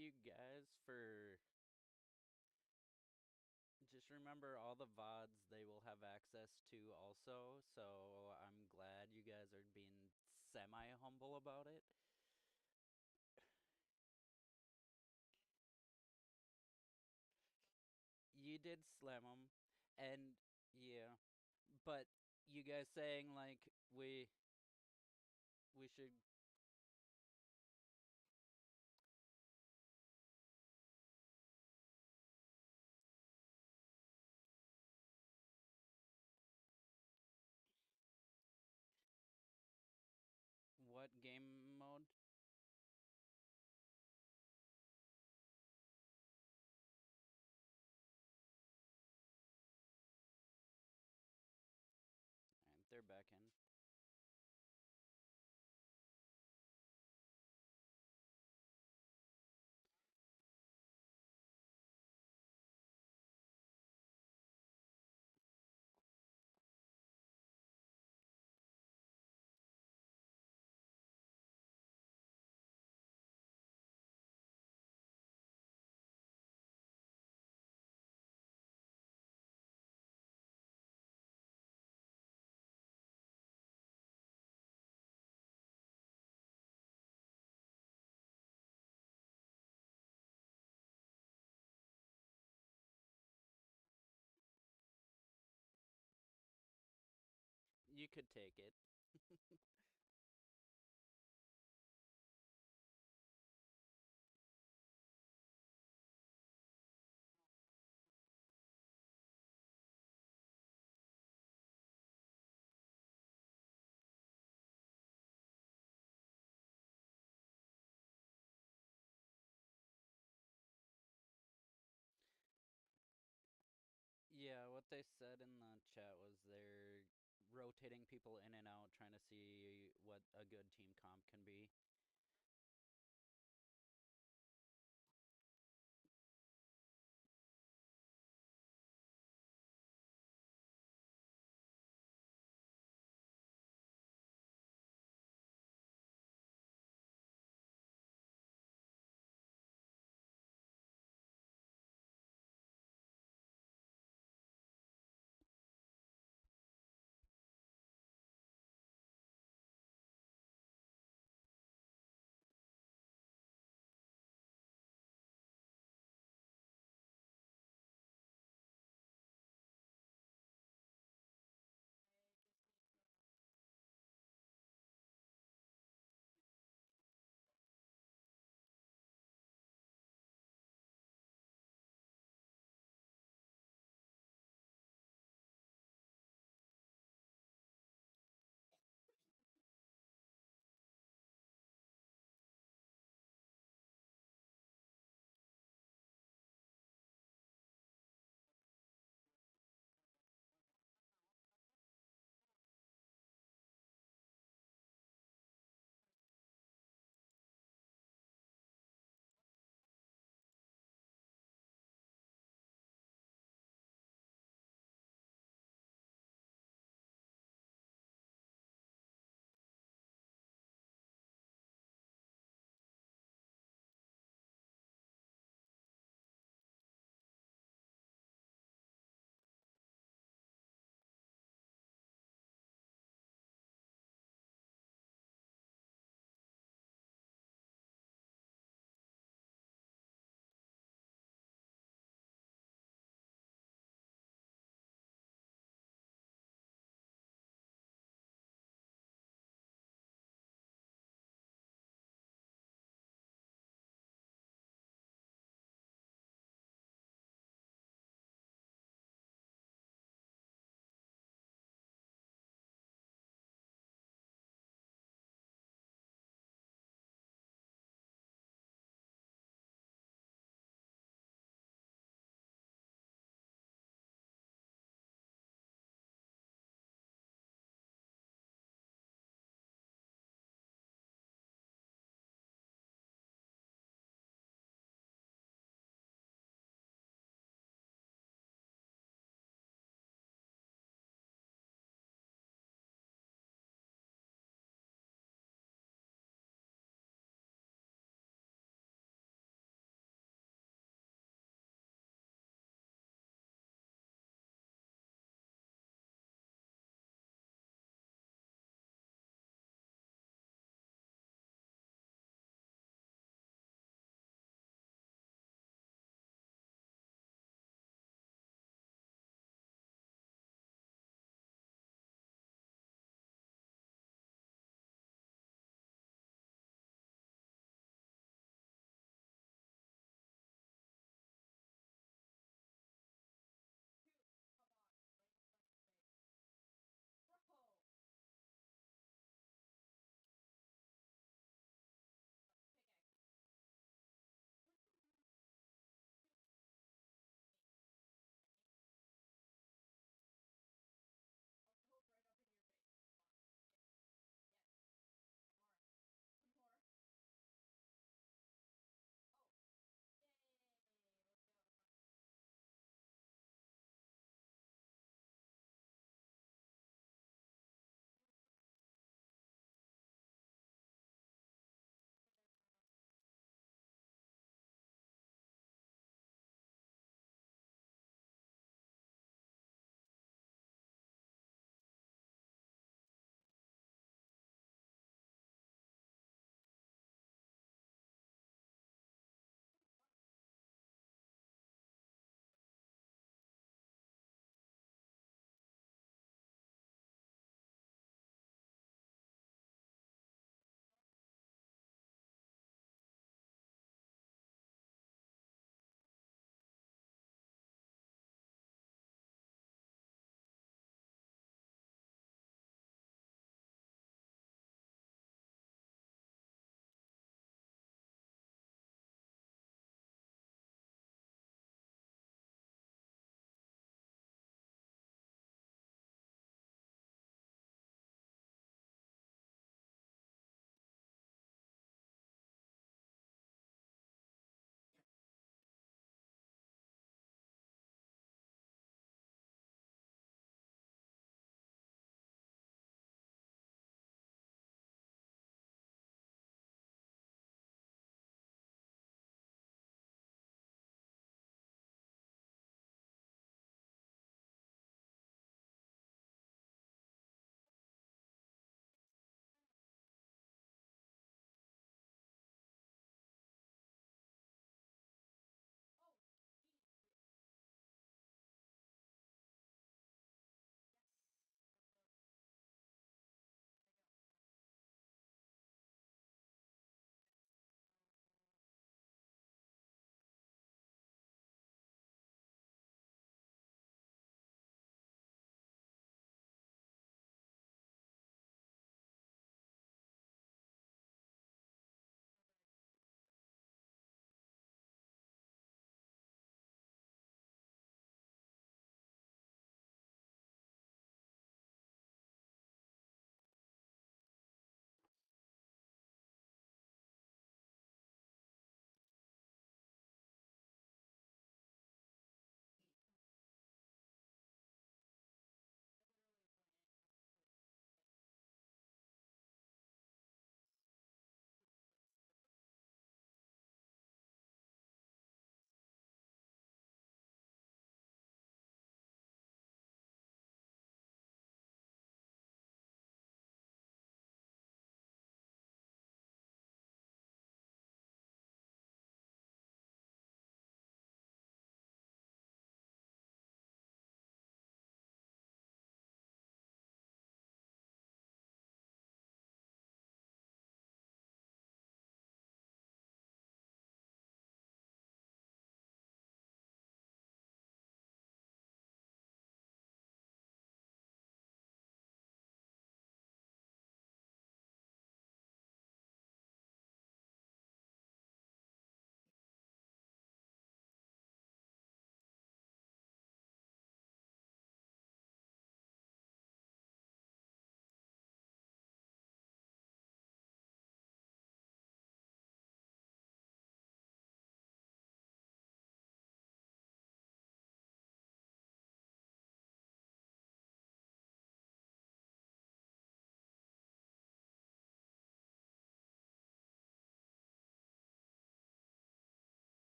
you guys for just remember all the VODs they will have access to also, so I'm glad you guys are being semi-humble about it. You did slam them, and yeah, but you guys saying like we should what game mode? And they're back in. You could take it. Yeah, what they said in the chat was they're rotating people in and out, trying to see what a good team comp can be.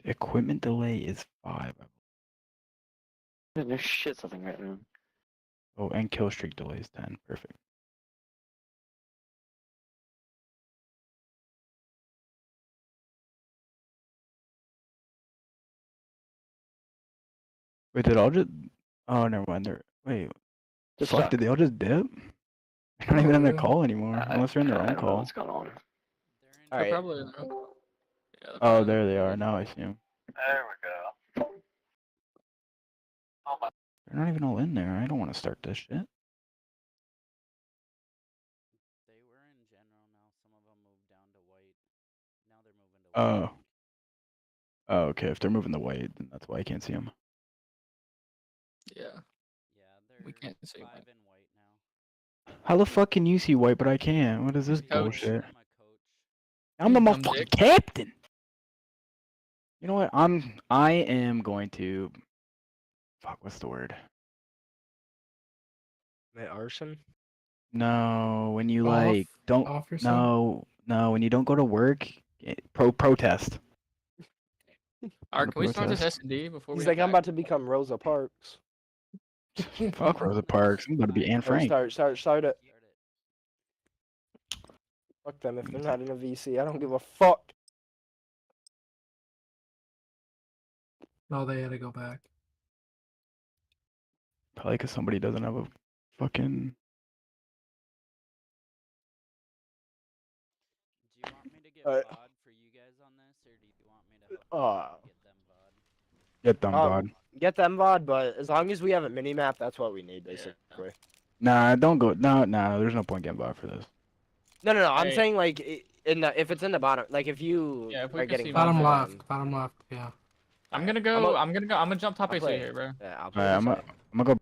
Equipment delay is 5. There's shit something right now. Oh, and kill streak delay is 10. Perfect. Wait, did all just? Oh, never mind. Wait, Just fuck, stuck. did they all just dip? They're not even in their Probably. call anymore, unless they're in their I own don't know call. what's going on. They're in All right. Probably. Yeah, they're Oh, probably- there they are. Now I see them. There we go. Oh my. They're not even all in there. I don't want to start this shit. They were in general. Now some of them moved down to white. Now they're moving to white. Oh. Oh, okay. If they're moving the white, then that's why I can't see them. Yeah. Yeah, they're We can't see 5 white. in white now. How the fuck can you see white, but I can't? What is this Coach. bullshit? I'm a coach. I'm the You dumb motherfucking dick. captain. You know what? I am going to. Fuck. What's the word? Arson? No, when you Off? like don't. Off or something? No, when you don't go to work. Protest. Alright, can we start this protest. S&D before He's we like, I'm attack? about to become Rosa Parks. Fuck Rosa Parks. I'm about to be Anne Oh, Frank. start it. Start it. Fuck them if they're not in a VC. I don't give a fuck. No, they had to go back. Probably because somebody doesn't have a fucking. Do you want me to get Alright. VOD for you guys on this, or do you want me to help you get them VOD? Get them, bud. Get them VOD, but as long as we have a mini map, that's what we need, basically. Nah, don't go. No, there's no point getting bought for this. No. I'm Hey. saying like if it's in the bottom, like if you Yeah, if we are can getting see VOD bottom for left. them- Bottom left, yeah. I'm Alright, gonna jump top I'll AC play. here, bro. Yeah, I'll play. Alright, this I'm gonna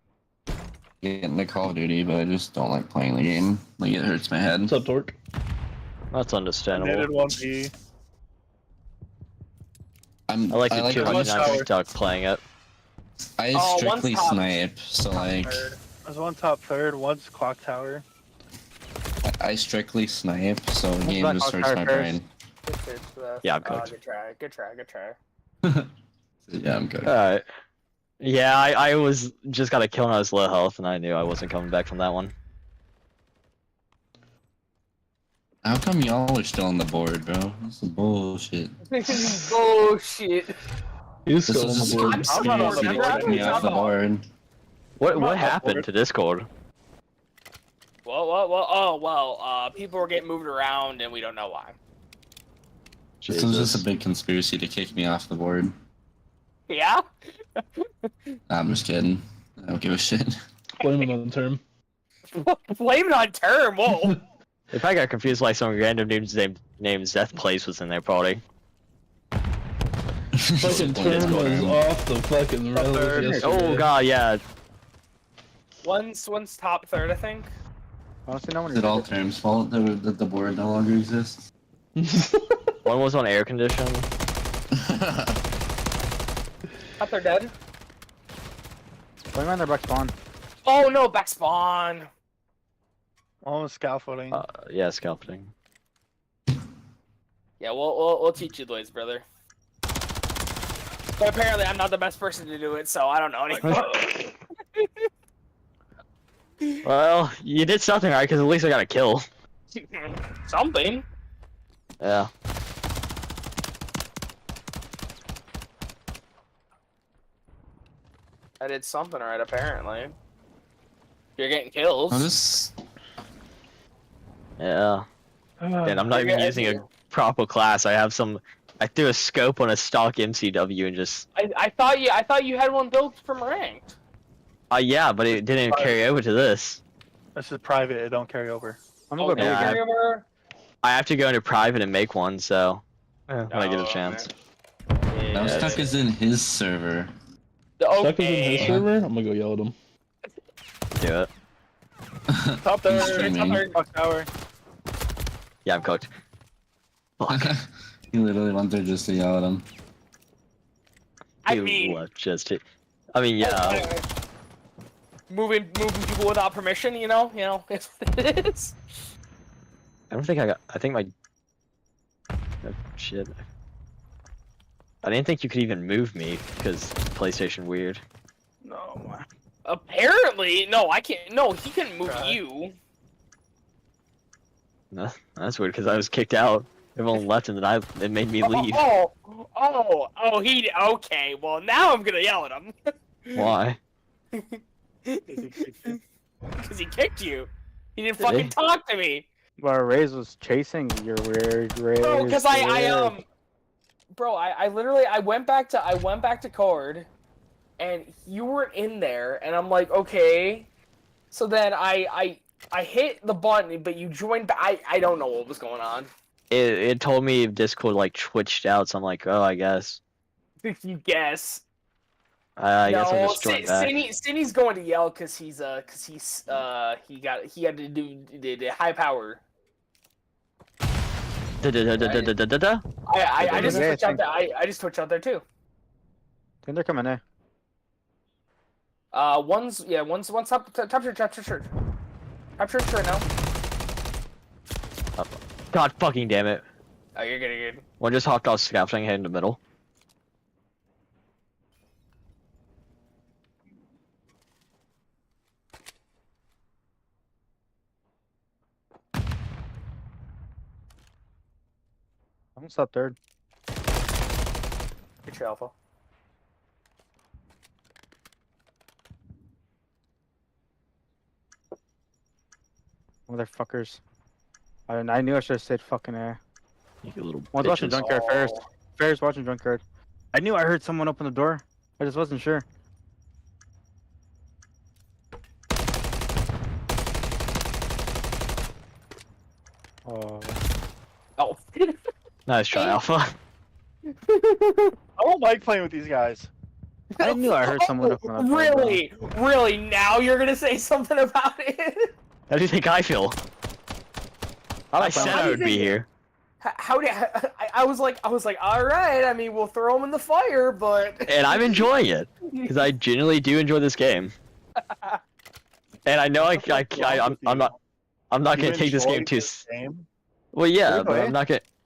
go. Get into Call of Duty, but I just don't like playing the game. Like, it hurts my head. What's up, Torque? That's I understandable. netted 1P. I like the like 200 stuck playing it. I Oh, strictly one's top- snipe, so like There's one top third, one's clock tower. I strictly snipe, so the Who's game that just clock hurts tower my first? brain. Yeah, I'm cooked. Good try. Yeah, I'm good. Alright. Yeah, I was just got a kill and I was low health and I knew I wasn't coming back from that one. How come y'all are still on the board, bro? This is bullshit. Bullshit. He's This still on is the board. just I'm not on the conspiracy to board. kick me off the board. What I'm not happened bored. to Discord? Well, oh, well, people were getting moved around and we don't know why. This was just a big conspiracy to kick me off the board. Yeah? I'm just kidding. I don't give a shit. Blame it on the term. Blame it on term, whoa. If I got confused like some random dude's named Death Place was in their party. Fucking term was off the fucking rails yesterday. Oh god, yeah. One's top third, I think. Honestly, no one Is it all terms' fault that the board no longer exists? One was on air condition. Top third dead. Blame on their back spawn. Oh no, back spawn. Almost scaffolding. Yeah, scalping. Yeah, we'll teach you the ways, brother. But apparently I'm not the best person to do it, so I don't know anymore. Well, you did something right, because at least I got a kill. Something. Yeah. I did something right, apparently. You're getting kills. Oh, this. Yeah. And I'm not even using a proper class. I threw a scope on a stock MCW and just. I thought you had one built from ranked. Yeah, but it didn't carry over to this. This is private, it don't carry over. I'm Oh, gonna go. yeah, carry over? I have to go into private and make one, so when I get a Oh, chance. Now Stuck is in his server. Stuck is in his Okay. server? I'm gonna go yell at him. Do it. Top He's third, streaming. top third. Clock tower. Yeah, I'm cooked. Fuck. He literally went there just to yell at him. I He mean, left just to. I mean, yeah. moving people without permission, you know, it's what it is. I don't think I got. I think my. Oh, shit. I didn't think you could even move me because PlayStation weird. No. Apparently, no, I can't. No, he couldn't move you. No, that's weird because I was kicked out. Everyone left and then it made me leave. He. Okay, well now I'm gonna yell at him. Why? Because he kicked you. He didn't Did fucking he? talk to me. Well, Raze was chasing your weird Raze. Bro, because Bro, I literally went back to Cord, and you were in there, and I'm like, okay. So then I hit the button, but you joined. I don't know what was going on. It told me Discord like twitched out, so I'm like, oh, I guess. You guess. I guess I'll just join back. Cindy's going to yell because he had to do the high power. Da da da da da da da da. I just switched out there. I just switched out there too. I think they're coming in. One's top church right now. God fucking damn it! Oh, you're good. One just hopped off scaffolding, heading in the middle. Almost up third. Good try, Alpha. Motherfuckers. I knew I should have said fucking A. You little One's watching bitches. Junkyard first. Ferris watching Junkyard. I knew I heard someone open the door. I just wasn't sure. Oh. Oh. Nice try, Alpha. I don't like playing with these guys. I knew I heard someone open the door. Really? Now you're gonna say something about it? How do you think I feel? I said I would be here. How did I was like, all right. I mean, we'll throw them in the fire, but. And I'm enjoying it because I genuinely do enjoy this game. And I know I'm not gonna take this game too. Well, yeah, but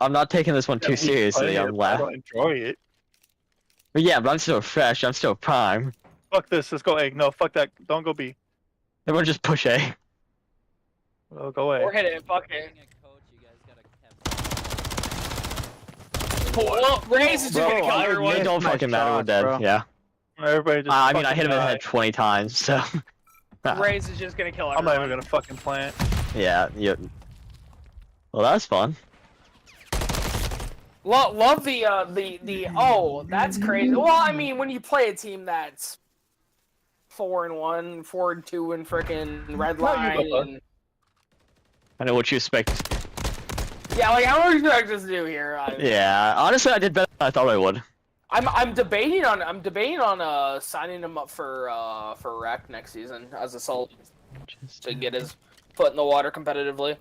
I'm not taking this one too seriously. I'm I laughing. don't enjoy it. But yeah, but I'm still fresh. I'm still prime. Fuck this. Let's go A. No, fuck that. Don't go B. Everyone just push A. We'll go A. Or hit it. Fuck it. Well, Raze is just gonna kill everyone. It don't fucking matter. We're dead. bro. Yeah. Everybody just. I mean, I hit him in the fucking head 20 times, so. Raze is just gonna kill die. I'm everyone. not even gonna fucking plant. Yeah. Well, that's fun. Love the oh, that's crazy. Well, I mean, when you play a team that's 4-1, 4-2 in frickin' red line, and... I know what you expect. yeah, like how would you expect us to do here? Yeah, honestly, I did better than I thought I would. I'm debating on signing him up for rec next season as a salt to get his foot in the water competitively.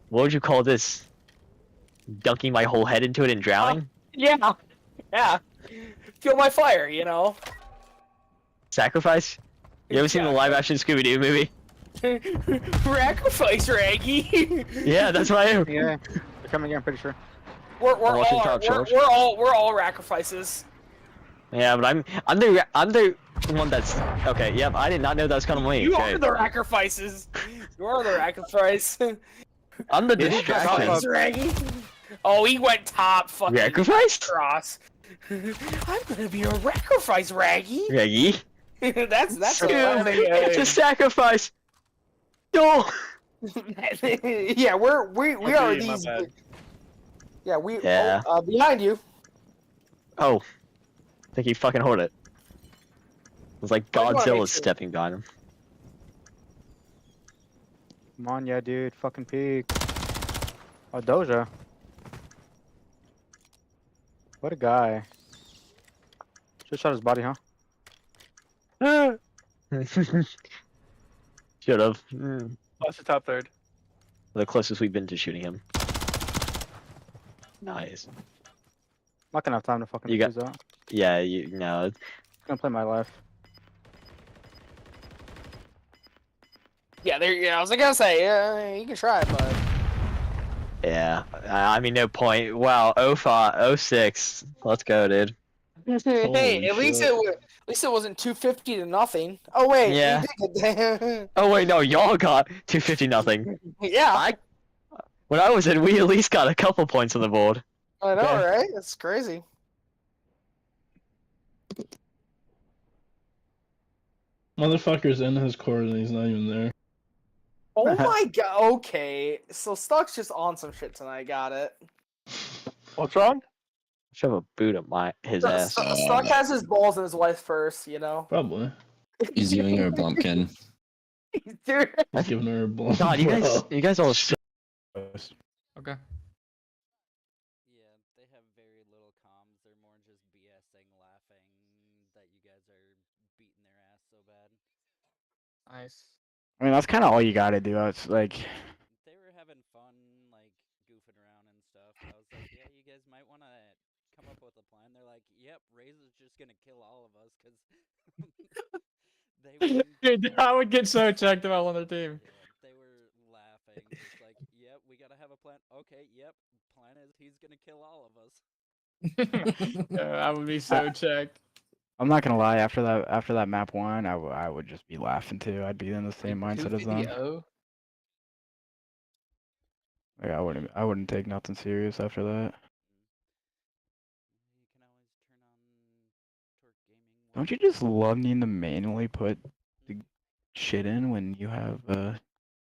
What would you call this? Dunking my whole head into it and drowning? Yeah. Feel my fire, you know. Sacrifice? You ever seen the live-action Scooby-Doo movie? Sacrifice, Raggy. Yeah, that's what I am. Yeah, they're coming here. I'm pretty sure. We're watching Top Church. all sacrifices. Yeah, but I'm the one that's okay. Yep, I did not know that was coming away. You are the sacrifices. You are the sacrifice. I'm the Sacrifice, distraction. Raggy. Oh, he went top fucking Sacrifice? cross. I'm gonna be a sacrifice, Raggy. Reggie? that's It's a sacrifice. No. yeah, we are B, my these. bad. Yeah, we. Yeah. Oh, behind you. Oh, I think he fucking heard it. It was like Why do you wanna Godzilla make sure? stepping behind him. Come on, yeah, dude. Fucking peek. Oh, Doja. What a guy. Just shot his body, huh? Should have. Watch the top third. The closest we've been to shooting him. Nice. Not gonna have time to fucking You got- use that. Yeah, you know. I'm gonna play my life. Yeah, there. Yeah, I was gonna say, you can try, but Yeah, I mean, no point. Wow, 05, 06. Let's go, dude. Hey, Holy at least shit. at least it wasn't 250 to nothing. Oh wait, Yeah. you did it. Oh wait, no, y'all got 250 nothing. Yeah, When I was in, we at least got a couple points on the board. I know, Okay. right? It's crazy. Motherfucker's in his court and he's not even there. Oh my god. Okay, so Stuck's just on some shit tonight. Got it. What's wrong? Shove a boot at his ass. Stuck has his balls in his wife's purse, you know. Probably. He's giving her a bumpkin. Dude. He's giving her a blunt. God, you guys all. Okay. Yeah, they have very little comms. They're more just BSing, laughing that you guys are beating their ass so bad. Nice. I mean, that's kind of all you gotta do. It's like, They were having fun, like goofing around and stuff. I was like, yeah, you guys might want to come up with a plan. They're like, yep, Raze is just gonna kill all of us because they win. Dude, I would get so checked if I won their team. Yeah, they were laughing, just like, yep, we gotta have a plan. Okay, yep, plan is he's gonna kill all of us. Yeah, I would be so checked. I'm not gonna lie. After that map one, I would just be laughing too. I'd be in the same mindset as them. 250-0? Like, I wouldn't take nothing serious after that. You can always turn on Torque Gaming. Don't you just love needing to manually put the shit in when you have a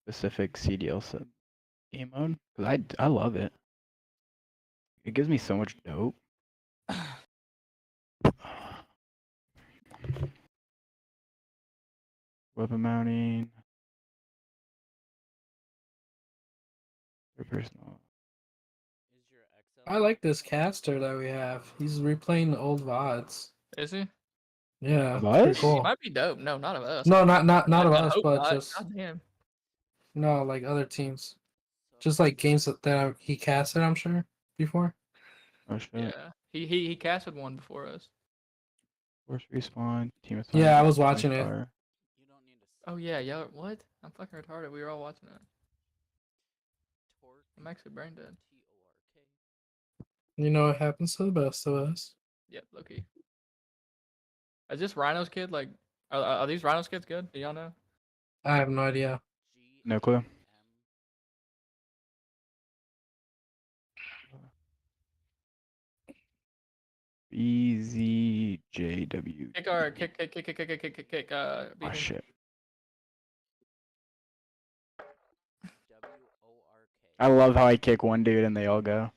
specific CDL set game mode? Cause I love it. It gives me so much dope. Weapon mounting. Personal. Is your XL? I like this caster that we have. He's replaying the old VODs. Is he? Yeah, Of it's pretty us? He cool. might be dope. No, not of us. No, not of I us, hope but not. just God damn. no, like other teams. Just like games that he casted, I'm sure before. Oh shit. Yeah. He casted one before us. Force respawn. Team assignment. Yeah, I was watching it. fire. You don't need to. Oh yeah, what? I'm fucking retarded. We were all watching it. Torque. I'm actually brain dead. TORK. You know what happens to the best of us. Yep, Loki. Is this Rhino's kid like? Are these Rhino's kids good? Do y'all know? I have no idea. No clue. EZJW. Kick our kick. Oh beat him. shit. WORK. I love how I kick one dude and they all go.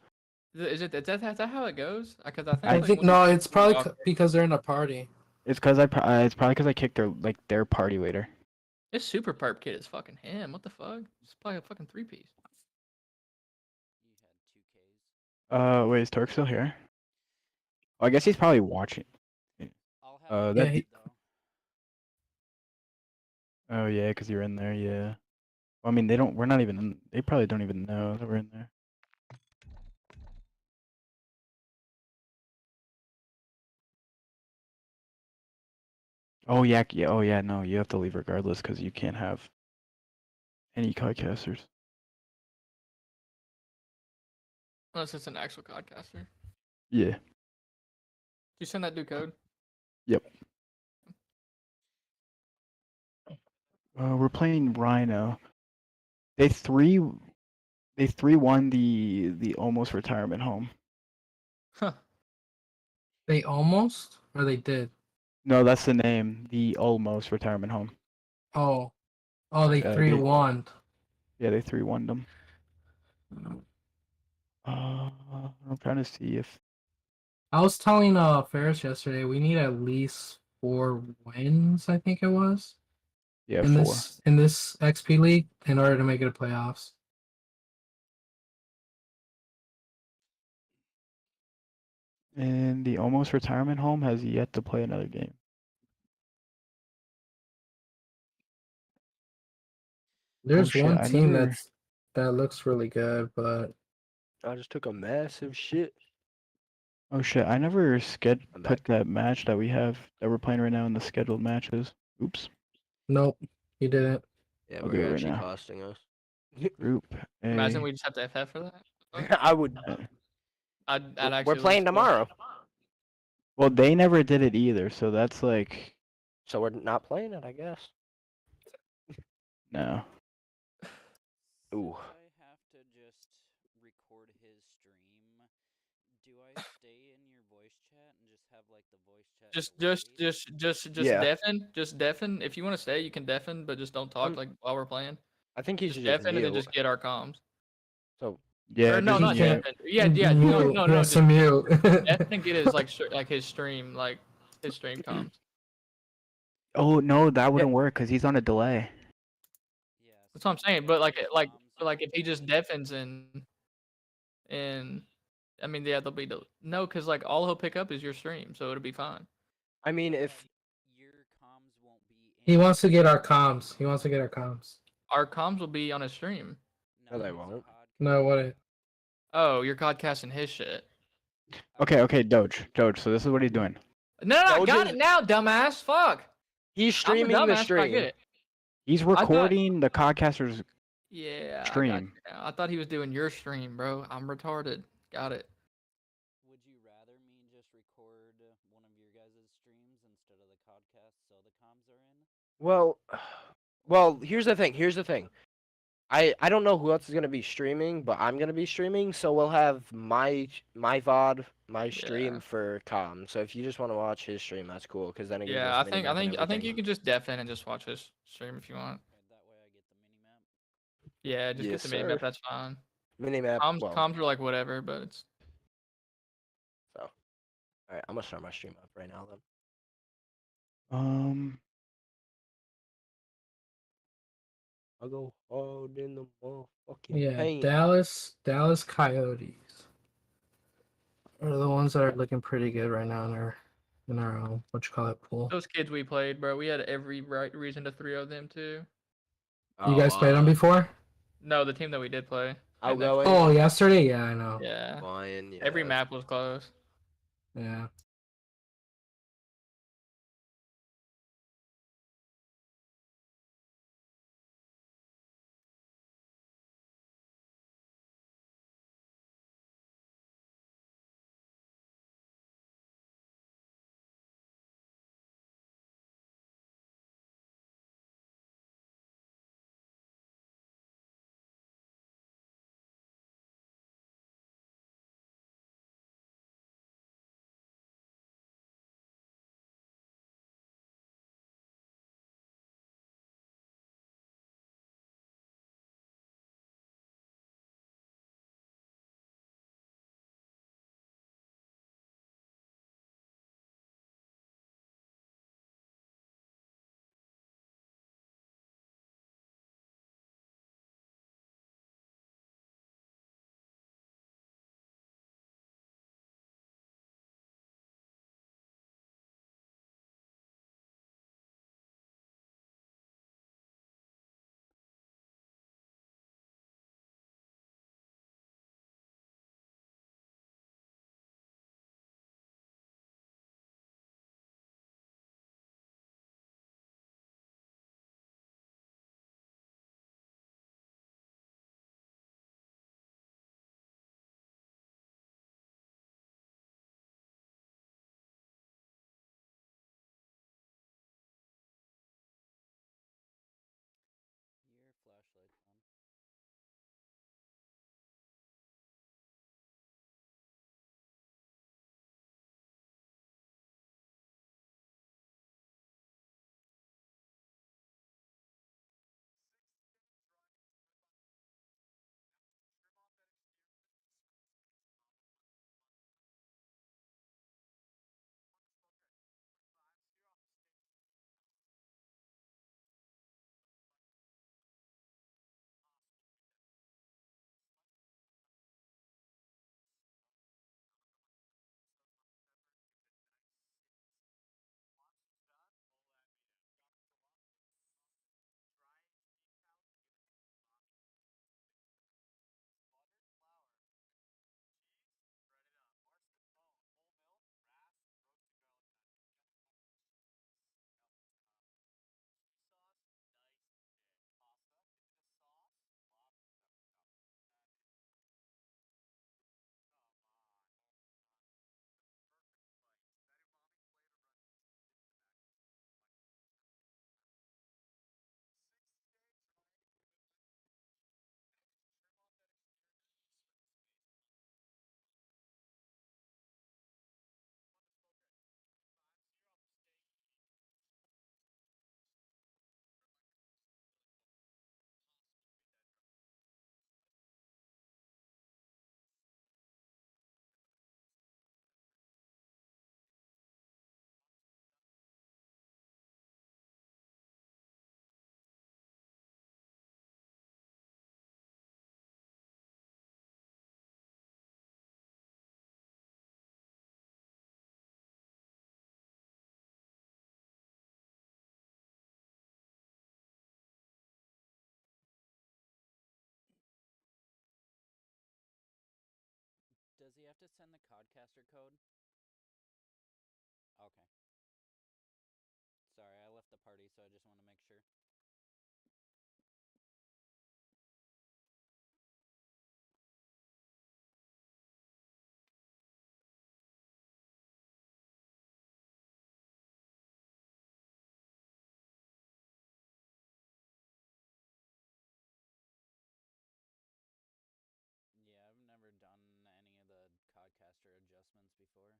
Is that how it goes? Because I like, think when no, you- it's probably Okay. because they're in a party. It's probably because I kicked their party leader. This super perp kid is fucking him. What the fuck? It's probably a fucking 3-piece. You had 2Ks. Wait, is Torque still here? Oh, I guess he's probably watching. I'll have that that he- though. Oh yeah, because you're in there. Yeah. Well, I mean, we're not even in. They probably don't even know that we're in there. Oh yeah, yeah. Oh yeah. No, you have to leave regardless because you can't have any codecasters. Unless it's an actual codcaster. Yeah. You send that dude code? Yep. We're playing Rhino. They 3-1 the almost retirement home. Huh. They almost, or they did. No, that's the name. The almost retirement home. Oh, they they- 3-1. Yeah, they 3-1 them. I'm trying to see if. I was telling Ferris yesterday we need at least 4 wins. I think it was Yeah, in 4. this XP league in order to make it a playoffs. And the almost retirement home has yet to play another game. There's shit, one I team never- that looks really good, but I just took a massive shit. Oh shit, I never I'm put that match that we have that we're playing right now in the scheduled matches. Oops. nope, you didn't. Yeah, I'll we're do it right actually now. costing us. Group A. Imagine we just have to FF for that. I would. I'd actually. We're playing lose, bro. tomorrow, Well, they never did it either, so that's like so we're not playing it, I guess. no. Ooh. Since I have to just record his stream, do I stay in your voice chat and just have like the voice chat? Just Yeah. deafen. Just deafen. If you want to stay, you can deafen, but just don't talk like while we're playing. I think he's Just just deafen and then mute. just get our comms. So Yeah, Or no, just not mute. deafen. Yeah. No. He has to mute. Deafen and get his like his stream comms. Oh no, that wouldn't work because he's on a delay. Yeah. That's what I'm saying. But like if he just deafens and I mean yeah there'll be no because like all he'll pick up is your stream, so it'll be fine. I mean, if your comms won't be. He wants to get our comms. He wants to get our comms. Our comms will be on his stream. No, they won't. No, what? Oh, you're podcasting his shit. Okay, Doge. So this is what he's doing. No, I Doge got is- it now, dumbass. Fuck. he's I'm a streaming the dumbass, but I stream, get it. He's recording the Codcaster's Yeah. stream. I thought he was doing your stream, bro. I'm retarded. Got it. Would you rather me just record one of your guys' streams instead of the podcast so the comms are in? well, here's the thing. I don't know who else is gonna be streaming, but I'm gonna be streaming, so we'll have my VOD, my stream Yeah. for com. So if you just want to watch his stream, that's cool, because then it gives Yeah, us I think minimap and you everything. can just deafen and just watch his stream if you want. Okay, that way I get the mini map. Yeah, just Yes, get the minimap. sir. That's fine. Minimap. Well, Comms are like whatever, but it's so all right, I'm gonna start my stream up right now then. I'll go hard in the motherfucking Yeah, paint. Dallas Coyotes are the ones that are looking pretty good right now in our what you call it pool. those kids we played, bro. We had every right reason to 3-0 them too. You guys played them before? No, the team that we did play. Outgoing. Oh, yesterday? Yeah, I know. Yeah. Fine, yeah. Every map was close. Yeah. he have to send the codcaster code? Okay. Sorry, I left the party, so I just want to make sure. Yeah, I've never done any of the codcaster adjustments before.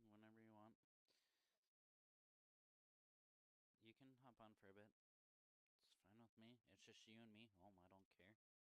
Whenever you want. You can hop on for a bit. It's fine with me. It's just you and me home. I don't care.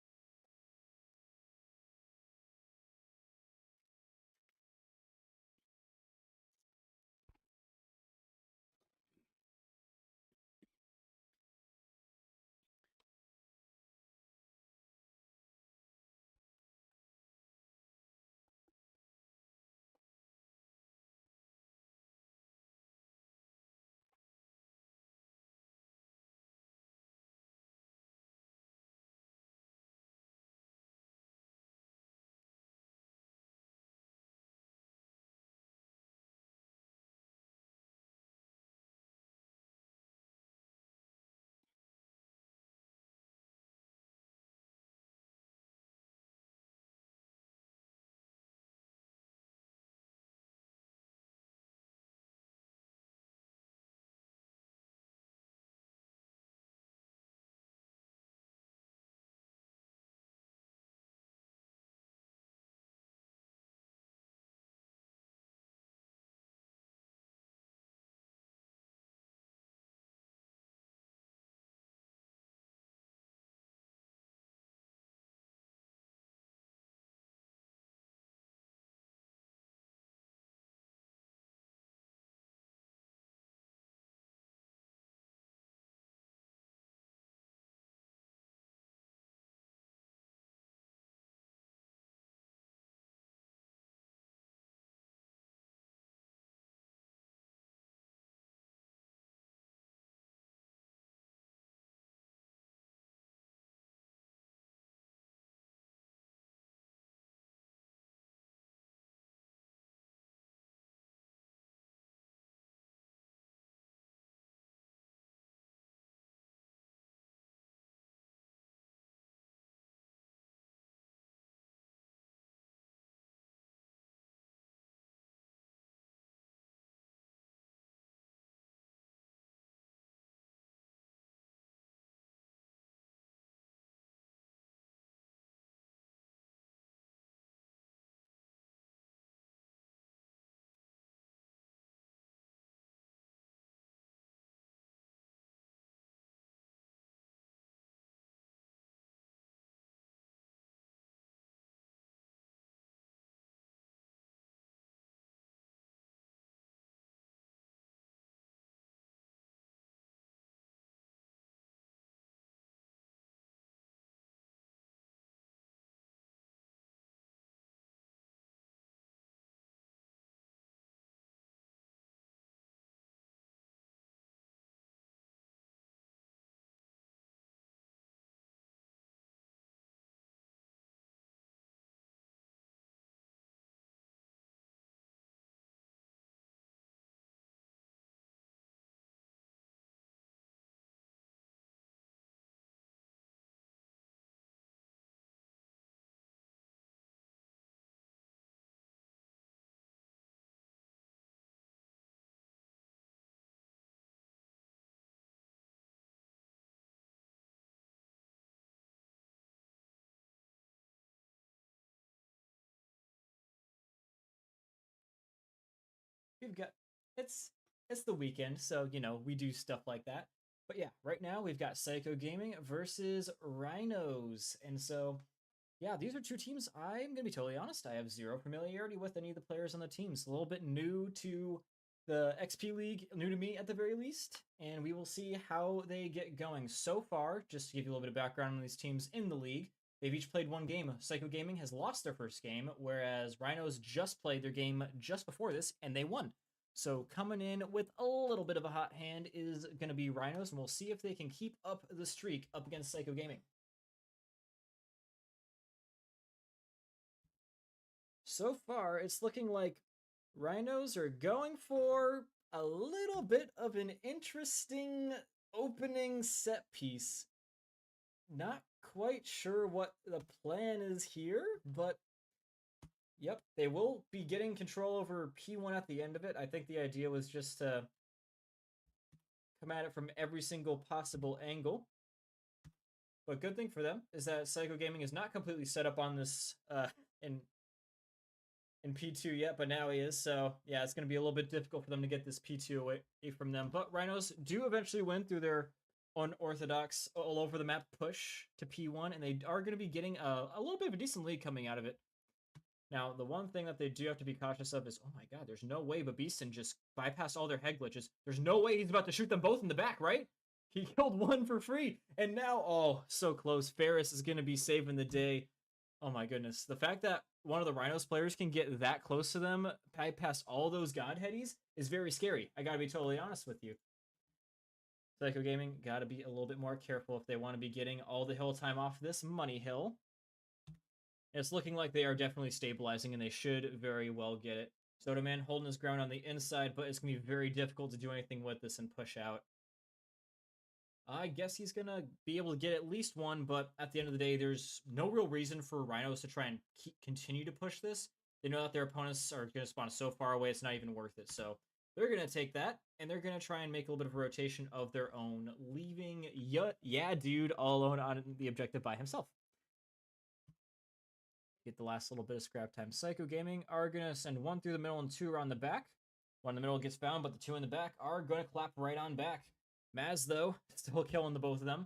we've got it's the weekend, so you know we do stuff like that. But yeah, right now we've got Psycho Gaming versus Rhinos, and so yeah, these are two teams. I'm gonna be totally honest. I have zero familiarity with any of the players on the teams. A little bit new to the XP League, new to me at the very least, and we will see how they get going. So far, just to give you a little bit of background on these teams in the league, they've each played one game. Psycho Gaming has lost their first game, whereas Rhinos just played their game just before this, and they won. So coming in with a little bit of a hot hand is going to be Rhinos, and we'll see if they can keep up the streak up against Psycho Gaming. So far, it's looking like Rhinos are going for a little bit of an interesting opening set piece. Not quite sure what the plan is here, but yep, they will be getting control over P1 at the end of it. I think the idea was just to come at it from every single possible angle. But good thing for them is that Psycho Gaming is not completely set up on this in P2 yet, but now he is. So yeah, it's going to be a little bit difficult for them to get this P2 away from them. But Rhinos do eventually win through their unorthodox all over the map push to P1, and they are going to be getting a little bit of a decent lead coming out of it. Now, the one thing that they do have to be cautious of is, oh my god, there's no way Babison just bypassed all their head glitches. There's no way he's about to shoot them both in the back, right? He killed one for free, and now, oh, so close. Ferris is going to be saving the day. Oh my goodness. The fact that one of the Rhinos players can get that close to them, bypass all those god headies, is very scary. I gotta be totally honest with you. Psycho Gaming gotta be a little bit more careful if they want to be getting all the hill time off this money hill. It's looking like they are definitely stabilizing, and they should very well get it. Soda Man holding his ground on the inside, but it's going to be very difficult to do anything with this and push out. I guess he's going to be able to get at least one, but at the end of the day, there's no real reason for Rhinos to try and continue to push this. They know that their opponents are going to spawn so far away, it's not even worth it. So they're going to take that, and they're going to try and make a little bit of a rotation of their own, leaving yeah dude all alone on the objective by himself. Get the last little bit of scrap time. Psycho Gaming are going to send one through the middle and two around the back. One in the middle gets found, but the two in the back are going to clap right on back. Maz, though, still killing the both of them.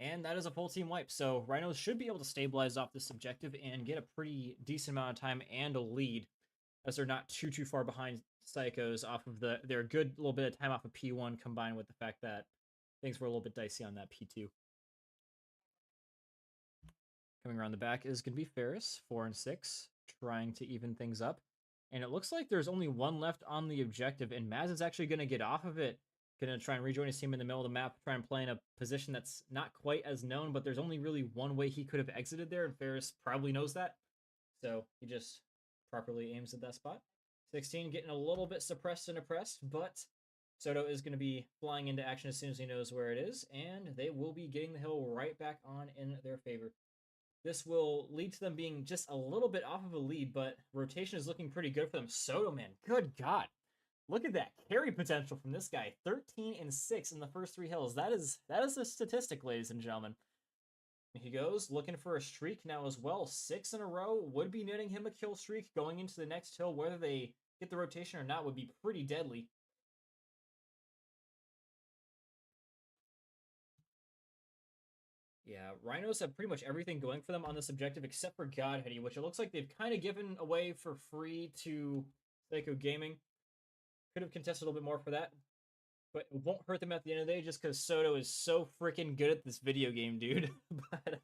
And that is a full team wipe. So Rhinos should be able to stabilize off this objective and get a pretty decent amount of time and a lead, as they're not too far behind Psychos off of their good little bit of time off of P1, combined with the fact that things were a little bit dicey on that P2. Coming around the back is going to be Ferris, 4 and 6, trying to even things up. And it looks like there's only one left on the objective, and Maz is actually going to get off of it. Going to try and rejoin his team in the middle of the map, try and play in a position that's not quite as known, but there's only really one way he could have exited there, and Ferris probably knows that. So he just properly aims at that spot. 16 getting a little bit suppressed and oppressed, but Soto is going to be flying into action as soon as he knows where it is, and they will be getting the hill right back on in their favor. This will lead to them being just a little bit off of a lead, but rotation is looking pretty good for them. Soto, man, good God. Look at that carry potential from this guy. 13 and 6 in the first 3 hills. That is a statistic, ladies and gentlemen. He goes looking for a streak now as well. 6 in a row would be netting him a kill streak going into the next hill. Whether they get the rotation or not would be pretty deadly. Yeah, Rhinos have pretty much everything going for them on this objective except for Godheady, which it looks like they've kind of given away for free to Psycho Gaming. Could have contested a little bit more for that, but it won't hurt them at the end of the day just because Soto is so freaking good at this video game, dude. But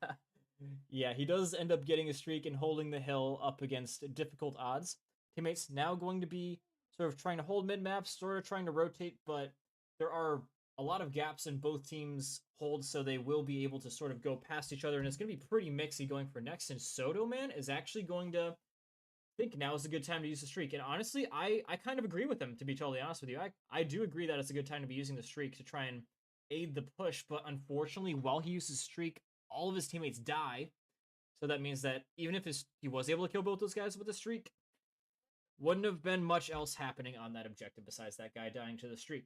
yeah, he does end up getting a streak and holding the hill up against difficult odds. Teammates now going to be sort of trying to hold mid-map, sort of trying to rotate, but there are a lot of gaps in both teams' holds, so they will be able to sort of go past each other, and it's going to be pretty mixy going for next. And Soto, man, is actually going to think now is a good time to use the streak. And honestly, I kind of agree with him, to be totally honest with you. I do agree that it's a good time to be using the streak to try and aid the push, but unfortunately, while he uses streak, all of his teammates die. So that means that even if he was able to kill both those guys with the streak, wouldn't have been much else happening on that objective besides that guy dying to the streak.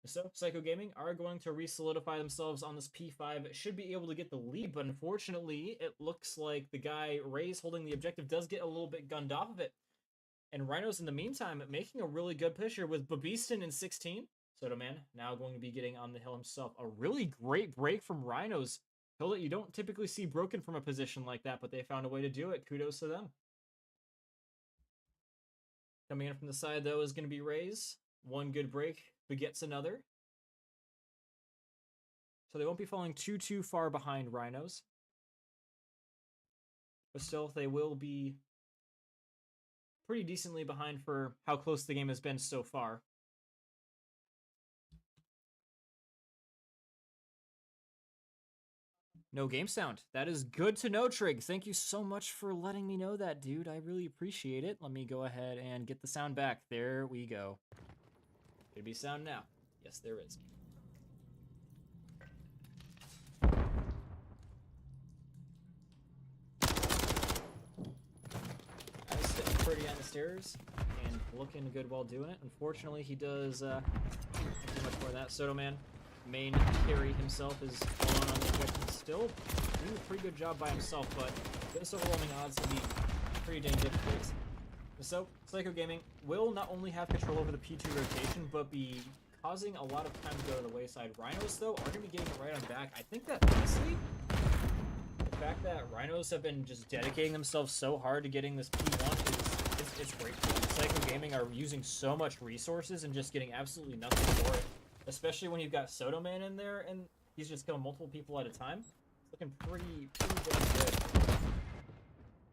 So, Psycho Gaming are going to re-solidify themselves on this P5. Should be able to get the lead, but unfortunately, it looks like the guy, Ray's holding the objective, does get a little bit gunned off of it. And Rhinos, in the meantime, making a really good push here with Babiston in 16. Sotoman now going to be getting on the hill himself. A really great break from Rhinos. Hill that you don't typically see broken from a position like that, but they found a way to do it. Kudos to them. Coming in from the side, though, is going to be Rays. One good break begets another. So they won't be falling too far behind Rhinos. But still, they will be pretty decently behind for how close the game has been so far. No game sound. That is good to know, Trig. Thank you so much for letting me know that, dude. I really appreciate it. Let me go ahead and get the sound back. There we go. Should be sound now. Yes, there is. Nice, sitting pretty on the stairs and looking good while doing it. Unfortunately, he does not do much more of that. Sotoman, main carry himself, is alone on the objective still. Doing a pretty good job by himself, but this overwhelming odds can be pretty dang difficult. So, Psycho Gaming will not only have control over the P2 rotation, but be causing a lot of time to go to the wayside. Rhinos, though, are going to be getting it right on back. I think that, honestly, the fact that Rhinos have been just dedicating themselves so hard to getting this P1 it's great for them. Psycho Gaming are using so much resources and just getting absolutely nothing for it. Especially when you've got Sotoman in there, and he's just killing multiple people at a time. It's looking pretty damn good.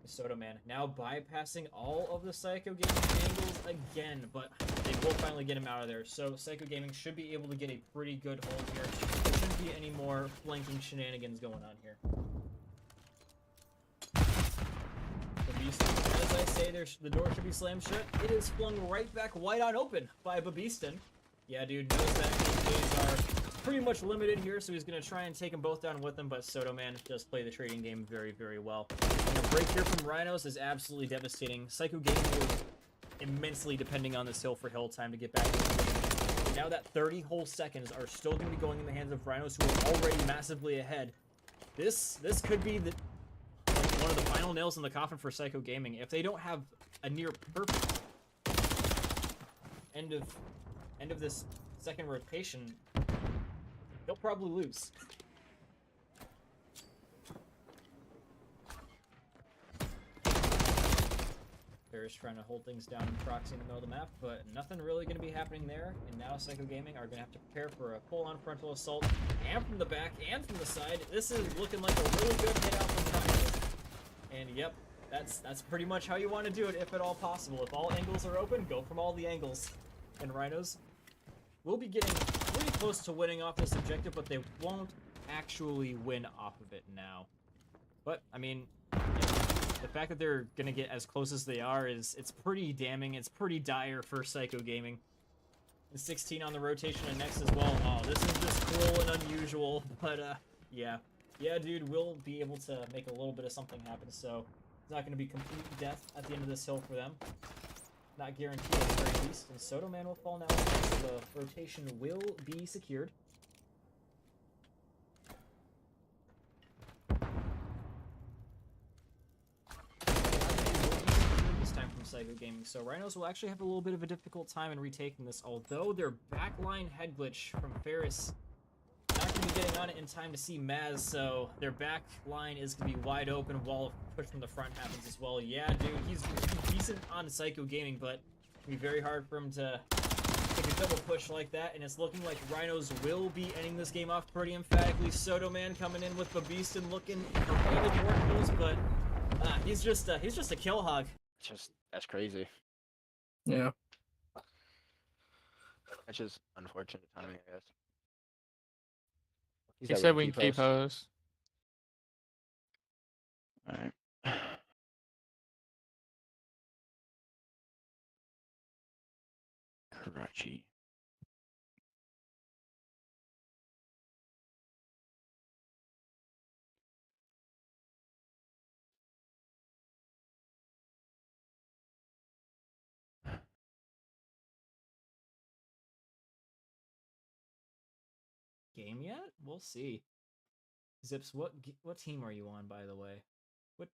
Sotoman now bypassing all of the Psycho Gaming angles again, but they will finally get him out of there. So Psycho Gaming should be able to get a pretty good hold here. There shouldn't be any more flanking shenanigans going on here. Babiston, as I say, the door should be slammed shut. It is flung right back wide on open by Babiston. Yeah, dude knows that his days are pretty much limited here, so he's going to try and take them both down with him, but Sotoman does play the trading game very, very well. And the break here from Rhinos is absolutely devastating. Psycho Gaming was immensely depending on this hill for hill time to get back into the game. And now that 30 whole seconds are still going to be going in the hands of Rhinos, who are already massively ahead. This could be one of the final nails in the coffin for Psycho Gaming. If they don't have a near perfect end of this second rotation, they'll probably lose. Ferris trying to hold things down and proxy in the middle of the map, but nothing really going to be happening there. And now Psycho Gaming are going to have to prepare for a full-on frontal assault, and from the back and from the side. This is looking like a really good hit out from Rhinos. And yep, that's pretty much how you want to do it, if at all possible. If all angles are open, go from all the angles. And Rhinos will be getting pretty close to winning off this objective, but they won't actually win off of it now. But, I mean, yeah, the fact that they're going to get as close as they are it's pretty damning. It's pretty dire for Psycho Gaming. And 16 on the rotation and next as well. Oh, this is just cool and unusual, but, yeah. Yeah, dude, we'll be able to make a little bit of something happen, so it's not going to be complete death at the end of this hill for them. Not guaranteed at the very least, and Sotoman will fall now, so the rotation will be secured. This time from Psycho Gaming, so Rhinos will actually have a little bit of a difficult time in retaking this, although their backline head glitch from Ferris not going to be getting on it in time to see Maz, so their back line is going to be wide open while a push from the front happens as well. Yeah, dude, he's decent on Psycho Gaming, but it'll be very hard for him to take a double push like that, and it's looking like Rhinos will be ending this game off pretty emphatically. Sotoman coming in with Babiston looking for painted mortals, but he's just a kill hog. That's crazy. Yeah. That's just unfortunate timing, I guess. He said we can keep host. Alright. Karachi. Game yet? We'll see. Zips, what team are you on, by the way?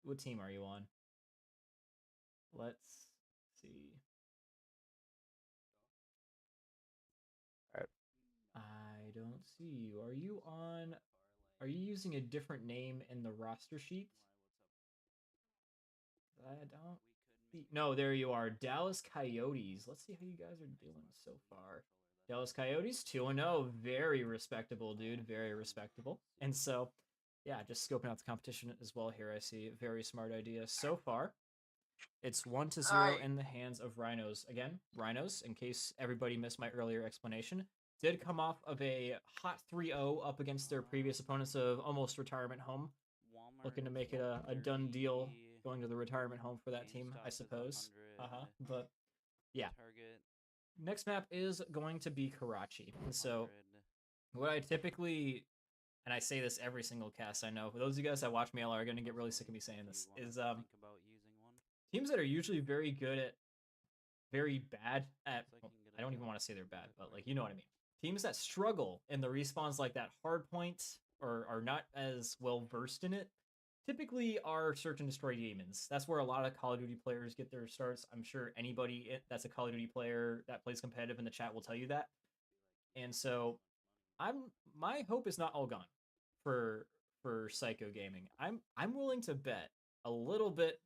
What team are you on? Let's see. Alright. I don't see you. Are you on? Are you using a different name in the roster sheet? I don't see. No, there you are. Dallas Coyotes. Let's see how you guys are doing so far. Dallas Coyotes 2-0. Very respectable, dude. Very respectable. And so, yeah, just scoping out the competition as well here. I see. Very smart idea so far. It's 1-0 in the hands of Rhinos. Again, Rhinos, in case everybody missed my earlier explanation, did come off of a hot 3-0 up against their previous opponents of almost retirement home. Looking to make it a done deal going to the retirement home for that team, I suppose. But yeah. Next map is going to be Karachi. And so what I typically, and I say this every single cast I know, for those of you guys that watch me are going to get really sick of me saying this, is teams that are usually very good at, very bad at, well, I don't even want to say they're bad, but like, you know what I mean. Teams that struggle in the respawns like that hard point or are not as well versed in it, typically are search and destroy demons. That's where a lot of Call of Duty players get their starts. I'm sure anybody that's a Call of Duty player that plays competitive in the chat will tell you that. And so my hope is not all gone for Psycho Gaming. I'm willing to bet a little bit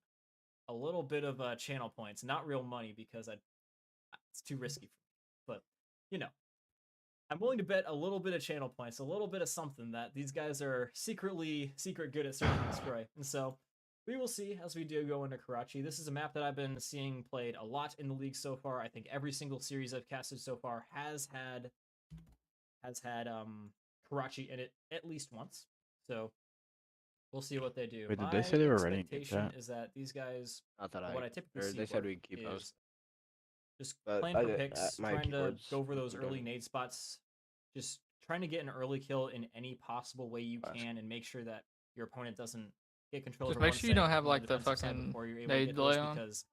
of channel points, not real money because it's too risky for me. But you know, I'm willing to bet a little bit of channel points, a little bit of something that these guys are secret good at search and destroy. And so we will see as we do go into Karachi. This is a map that I've been seeing played a lot in the league so far. I think every single series I've casted so far has had Karachi in it at least once. So we'll see what they do. Wait, did they say they were ready to get that? Is that these guys, Not that what I typically see they said work we'd keep is those. just But playing for picks, my trying to keyboard's go for those working early better. nade spots, just trying to get an early kill in any possible way you can, and make sure that your opponent doesn't get control. Just over make one sure you don't side have from like the defensive side fucking before you're able to nade get those, delay on. because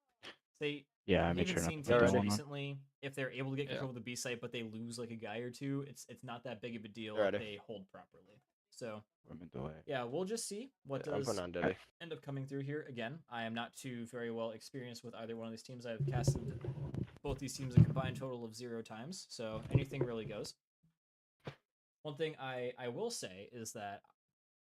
they Yeah, I I've made even sure not seen to put teams that one on. recently, if they're able to get control of the B site, but they lose like a guy or two, it's not that big of a deal if Alrighty. they hold properly. So Women delay. yeah, we'll just see what I'm does putting on Diddy. end up coming through here. Again, I am not too very well experienced with either one of these teams. I've casted both these teams a combined total of 0 times, so anything really goes. One thing I will say is that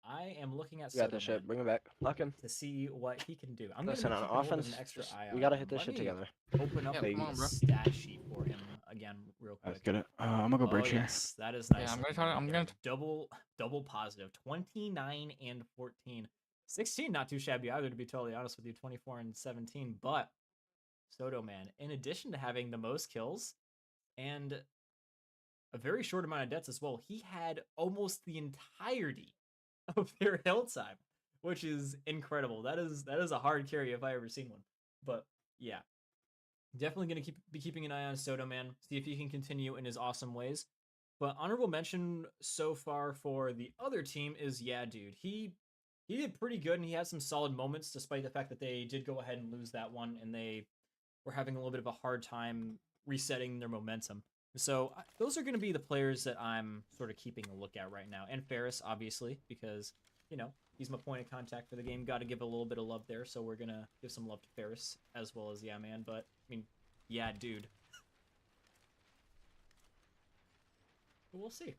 I am looking at You got this Soda shit. Bring it back. Lock in. to see what he can do. I'm Listen, gonna on be keeping a little bit of offense, an extra just, eye we on gotta him. hit this Let shit me together. open up Yeah, the come on, bro. stat sheet for him again real quick. Let's get it. I'm gonna go Oh bridge here. yes, that is nice. Yeah, I'm looking gonna try. right I'm there. gonna. double positive. 29 and 14. 16 not too shabby either, to be totally honest with you. 24 and 17. But Soto, man, in addition to having the most kills and a very short amount of deaths as well, he had almost the entirety of their hill time, which is incredible. That is a hard carry if I ever seen one. But yeah, definitely gonna be keeping an eye on Soto, man. See if he can continue in his awesome ways. But honorable mention so far for the other team is, yeah, dude, he did pretty good, and he had some solid moments, despite the fact that they did go ahead and lose that one, and they were having a little bit of a hard time resetting their momentum. So those are going to be the players that I'm sort of keeping a look at right now. And Ferris, obviously, because, you know, he's my point of contact for the game. Got to give a little bit of love there, so we're going to give some love to Ferris, as well as Yeah Man. But, I mean, yeah, dude. But we'll see.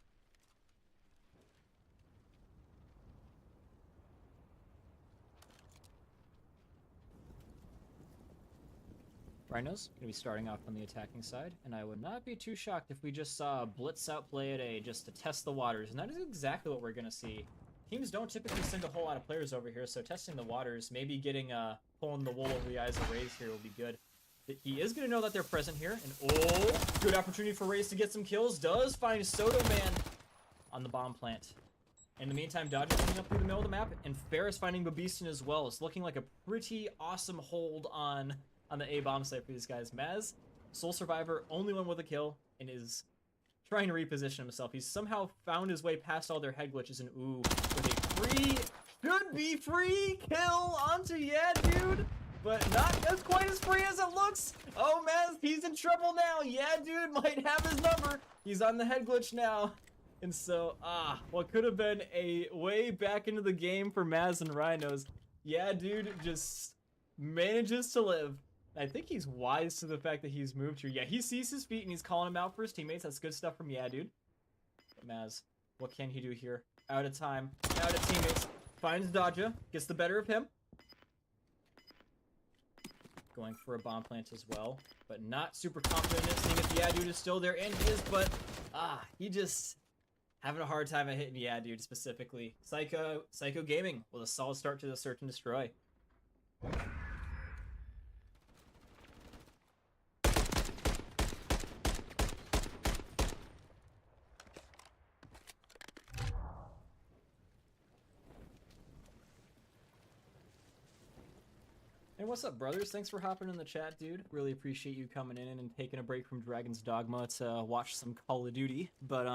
Rhinos going to be starting off on the attacking side, and I would not be too shocked if we just saw a blitz out play at A just to test the waters, and that is exactly what we're going to see. Teams don't typically send a whole lot of players over here, so testing the waters, maybe getting pulling the wool over the eyes of Raze here will be good. He is going to know that they're present here, and oh, good opportunity for Raze to get some kills. Does find Soto Man on the bomb plant. In the meantime, Dodger coming up through the middle of the map, and Ferris finding Babistan as well. It's looking like a pretty awesome hold on the A bomb site for these guys. Maz, sole survivor, only one with a kill, and is trying to reposition himself. He's somehow found his way past all their head glitches, and ooh, with a free, could be free kill onto Yeah, dude, but not as quite as free as it looks. Oh, Maz, he's in trouble now. Yeah, dude might have his number. He's on the head glitch now. And so, what could have been a way back into the game for Maz and Rhinos, Yeah, dude just manages to live. I think he's wise to the fact that he's moved here. Yeah, he sees his feet and he's calling him out for his teammates. That's good stuff from Yeah Dude. Maz, what can he do here? Out of time, out of teammates. Finds Dodja, gets the better of him. Going for a bomb plant as well, but not super confident in it, seeing if Yeah Dude is still there, and he is, but he just having a hard time at hitting Yeah Dude specifically. Psycho Gaming with a solid start to the search and destroy. And what's up, brothers? Thanks for hopping in the chat, dude. Really appreciate you coming in and taking a break from Dragon's Dogma to watch some Call of Duty. But,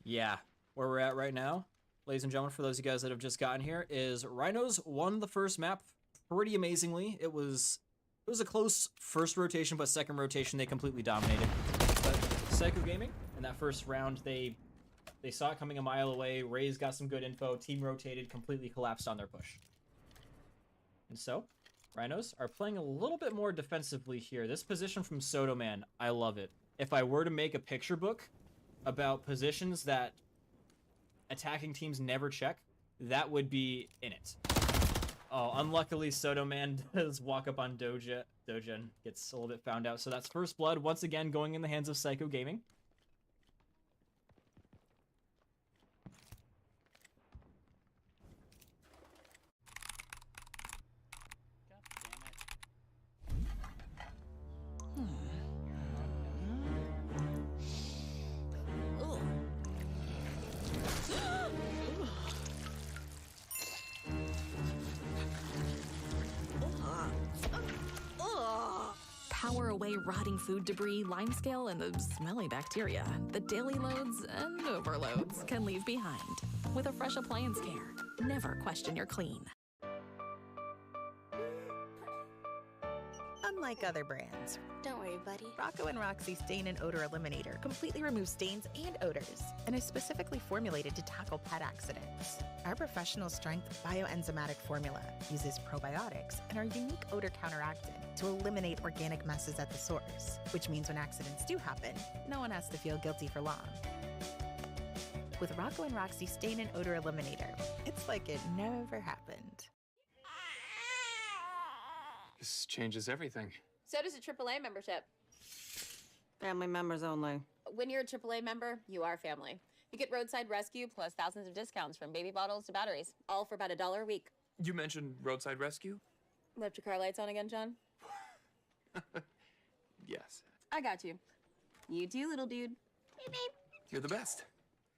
yeah. Where we're at right now, ladies and gentlemen, for those of you guys that have just gotten here, is Rhinos won the first map pretty amazingly. It was a close first rotation, but second rotation, they completely dominated. But Psycho Gaming, in that first round, they saw it coming a mile away. Raze got some good info. Team rotated, completely collapsed on their push. And so, Rhinos are playing a little bit more defensively here. This position from Soto Man, I love it. If I were to make a picture book about positions that attacking teams never check, that would be in it. Oh, unluckily, Soto Man does walk up on Doja. Doja gets a little bit found out. So that's first blood, once again, going in the hands of Psycho Gaming. Power away rotting food debris, limescale, and the smelly bacteria that daily loads and overloads can leave behind. With a fresh appliance care, never question your clean. Unlike other brands, don't worry, buddy. Rocco & Roxy Stain and Odor Eliminator completely removes stains and odors and is specifically formulated to tackle pet accidents. Our professional strength bioenzymatic formula uses probiotics and our unique odor counteractant to eliminate organic messes at the source, which means when accidents do happen, no one has to feel guilty for long. With Rocco & Roxy Stain and Odor Eliminator, it's like it never happened. This changes everything. So does a AAA membership. Family members only. When you're a AAA member, you are family. You get roadside rescue plus thousands of discounts from baby bottles to batteries, all for about $1 a week. You mentioned roadside rescue? Left your car lights on again, John? Yes. I got you. You too, little dude. Beep, beep. You're the best.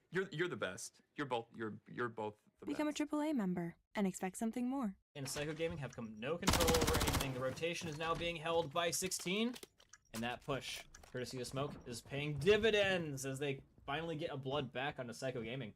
You're the best. You're both the Become best. a AAA member and expect something more. And Psycho Gaming have come no control over anything. The rotation is now being held by 16. And that push, courtesy of Smoke, is paying dividends as they finally get a blood back onto Psycho Gaming.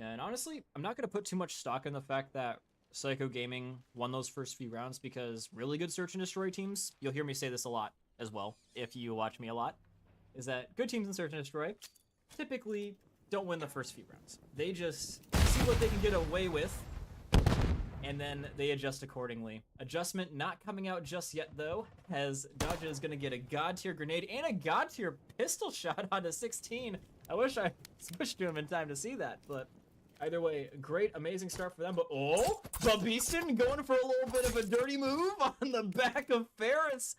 And honestly, I'm not going to put too much stock in the fact that Psycho Gaming won those first few rounds because really good search and destroy teams, you'll hear me say this a lot as well, if you watch me a lot, is that good teams in search and destroy typically don't win the first few rounds. They just see what they can get away with, and then they adjust accordingly. Adjustment not coming out just yet, though, as Dodja is going to get a God-tier grenade and a God-tier pistol shot onto 16. I wish I switched to him in time to see that, but either way, great, amazing start for them. But oh, Beaston going for a little bit of a dirty move on the back of Ferris,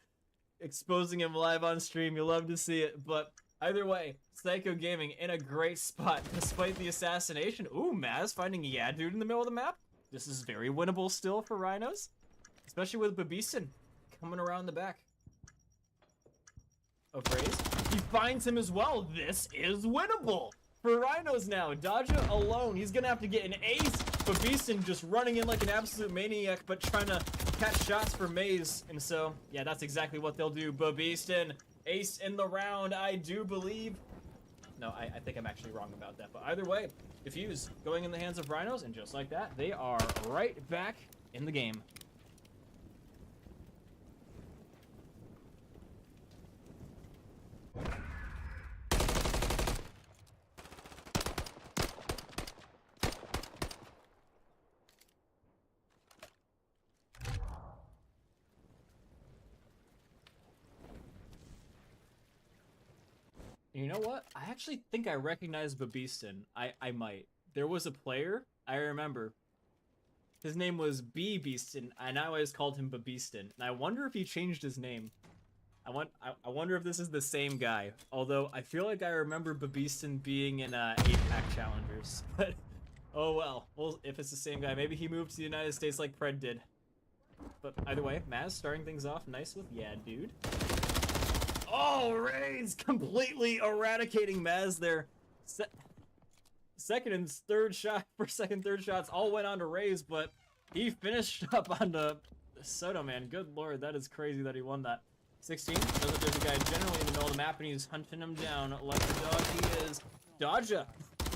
exposing him live on stream. You love to see it. But either way, Psycho Gaming in a great spot despite the assassination. Ooh, Maz finding Yeah Dude in the middle of the map. This is very winnable still for Rhinos, especially with Beaston coming around the back of Raze. He finds him as well. This is winnable for Rhinos now. Dodja alone, he's gonna have to get an ace, but Beaston just running in like an absolute maniac, but trying to catch shots for Maze. And so, yeah, that's exactly what they'll do. Beaston, ace in the round, I do believe. No, I think I'm actually wrong about that. But either way, defuse going in the hands of Rhinos, and just like that, they are right back in the game. You know what? I actually think I recognize Babiston. I might. There was a player, I remember. His name was B Beaston, and I always called him Babiston. And I wonder if he changed his name. I wonder if this is the same guy. Although, I feel like I remember Babiston being in APAC Challengers. But, oh well. If it's the same guy, maybe he moved to the United States like Pred did. But either way, Maz starting things off nice with, yeah, dude. Oh, Rays completely eradicating Maz there. Second and third shots all went on to Rays, but he finished up on the Soto, man. Good lord, that is crazy that he won that. 16, knows that there's a guy generally in the middle of the map, and he's hunting him down. Like the dog he is. Dodja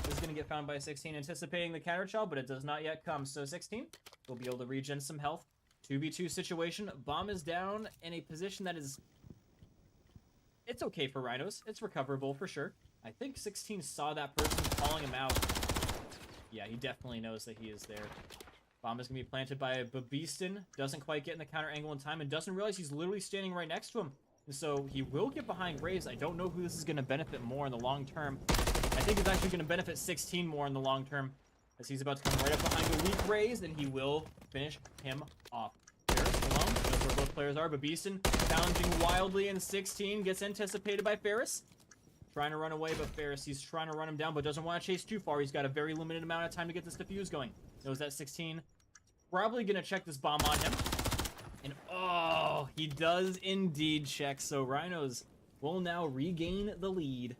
is going to get found by 16, anticipating the counter chow, but it does not yet come. So 16 will be able to regen some health. 2v2 situation. Bomb is down in a position that is... It's okay for Rhinos. It's recoverable for sure. I think 16 saw that person calling him out. Yeah, he definitely knows that he is there. Bomb is going to be planted by Babiston. Doesn't quite get in the counter angle in time and doesn't realize he's literally standing right next to him. And so he will get behind Rays. I don't know who this is going to benefit more in the long term. I think it's actually going to benefit 16 more in the long term, as he's about to come right up behind the weak Rays, and he will finish him off. Ferris alone, knows where both players are. Babiston challenging wildly, and 16 gets anticipated by Ferris. Trying to run away, but Ferris, he's trying to run him down, but doesn't want to chase too far. He's got a very limited amount of time to get this defuse going. Knows that 16 probably going to check this bomb on him. And oh, he does indeed check. So Rhinos will now regain the lead.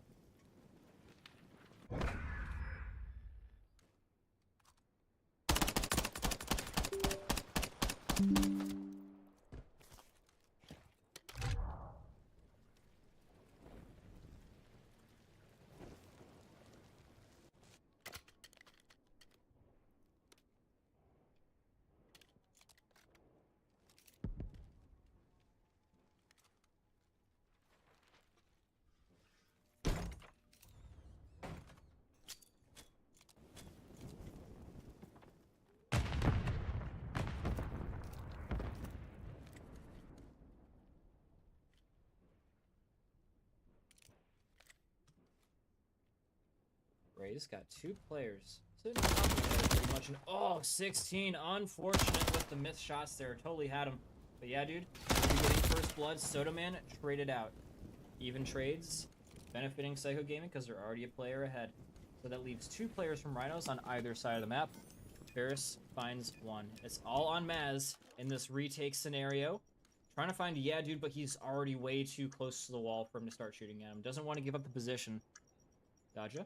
Rays got two players sitting on top of each other pretty much. And oh, 16, unfortunate with the missed shots there. Totally had him. But yeah, dude, we'll be getting first blood. Soda Man traded out. Even trades, benefiting Psycho Gaming because they're already a player ahead. So that leaves two players from Rhinos on either side of the map. Ferris finds one. It's all on Maz in this retake scenario. Trying to find yeah, dude, but he's already way too close to the wall for him to start shooting at him. Doesn't want to give up the position. Dodja.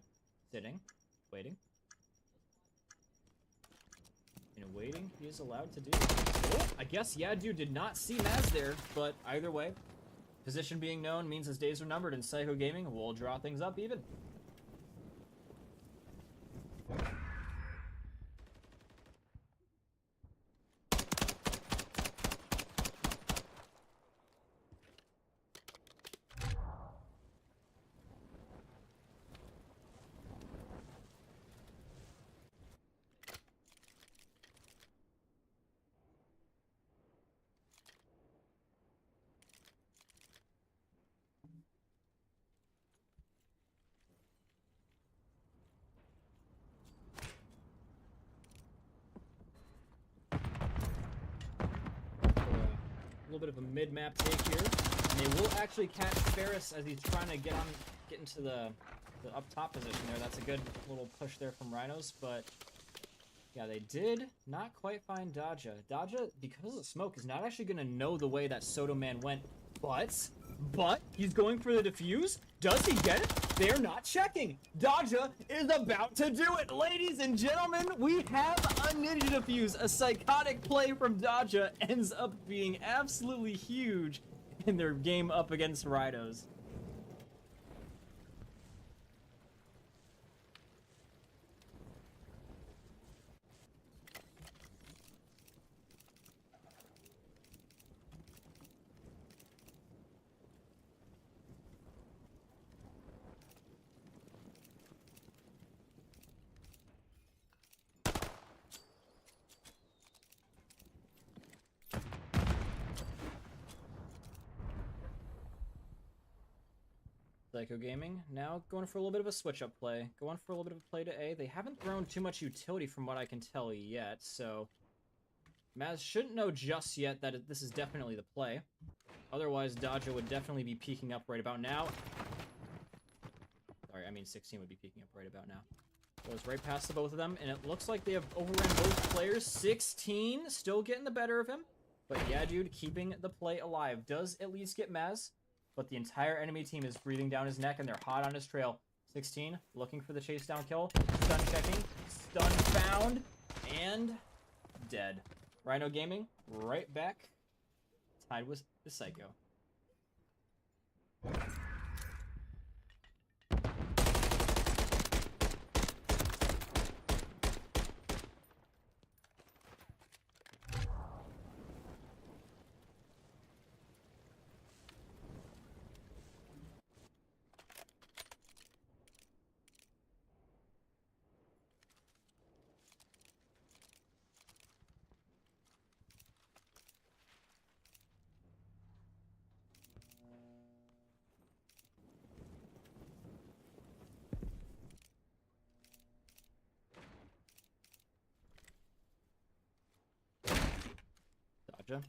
Sitting, waiting. And waiting, he is allowed to do. Oh, I guess yeah, dude did not see Maz there, but either way, position being known means his days are numbered, and Psycho Gaming will draw things up even. A little bit of a mid-map take here, and they will actually catch Ferris as he's trying to get into the up top position there. That's a good little push there from Rhinos, but yeah, they did not quite find Dodja. Dodja, because of the smoke, is not actually going to know the way that Soto Man went, but he's going for the defuse. Does he get it? They're not checking. Dodja is about to do it. Ladies and gentlemen, we have a ninja defuse. A psychotic play from Dodja ends up being absolutely huge in their game up against Rhinos. Psycho Gaming now going for a little bit of a switch-up play. Going for a little bit of a play to A. They haven't thrown too much utility from what I can tell yet, so... Maz shouldn't know just yet that this is definitely the play. Otherwise, Dodger would definitely be peeking up right about now. Sorry, I mean 16 would be peeking up right about now. Goes right past the both of them, and it looks like they have overran both players. 16 still getting the better of him. But yeah, dude, keeping the play alive. Does at least get Maz, but the entire enemy team is breathing down his neck, and they're hot on his trail. 16 looking for the chase down kill. Stun checking. Stun found. And dead. Rhino Gaming right back. Tied with the Psycho.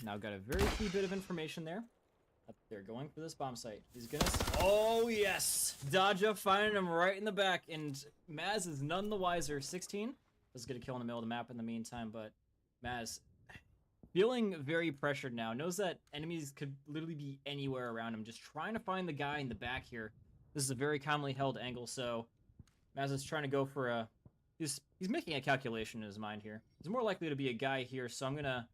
Now got a very key bit of information there. They're going for this bomb site. He's gonna... Oh, yes! Dodja finding him right in the back, and Maz is none the wiser. 16 does get a kill in the middle of the map in the meantime, but Maz, feeling very pressured now, knows that enemies could literally be anywhere around him, just trying to find the guy in the back here. This is a very commonly held angle, so Maz is trying to go for a... He's making a calculation in his mind here. There's more likely to be a guy here, so I'm gonna...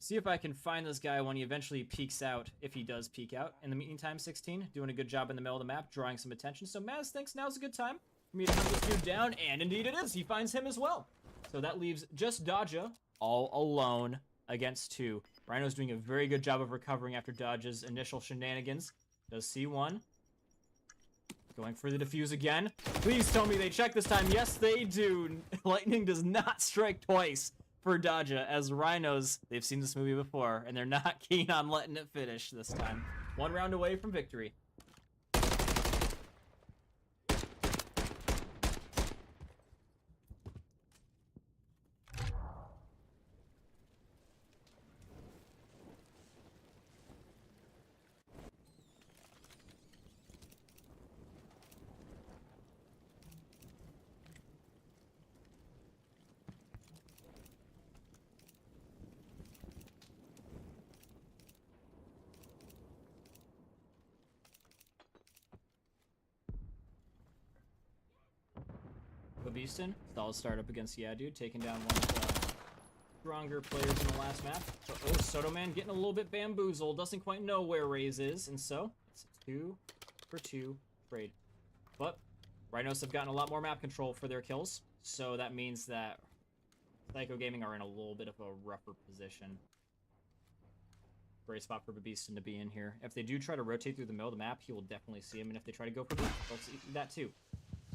see if I can find this guy when he eventually peeks out, if he does peek out. In the meantime, 16, doing a good job in the middle of the map, drawing some attention. So Maz thinks now's a good time for me to hunt this dude down, and indeed it is. He finds him as well. So that leaves just Dodja all alone against 2. Rhino's doing a very good job of recovering after Dodge's initial shenanigans. Does see 1. Going for the defuse again. Please tell me they check this time. Yes, they do. Lightning does not strike twice for Dodja, as Rhinos, they've seen this movie before, and they're not keen on letting it finish this time. 1 round away from victory. Beaston, solid start up against Yeah Dude, taking down one of the stronger players in the last map. But, oh, Soto Man getting a little bit bamboozled, doesn't quite know where Raze is, and so it's a 2 for 2 trade. But Rhinos have gotten a lot more map control for their kills, so that means that Psycho Gaming are in a little bit of a rougher position. Great spot for Beaston to be in here. If they do try to rotate through the middle of the map, he will definitely see him, and if they try to go for boot, they'll see that too.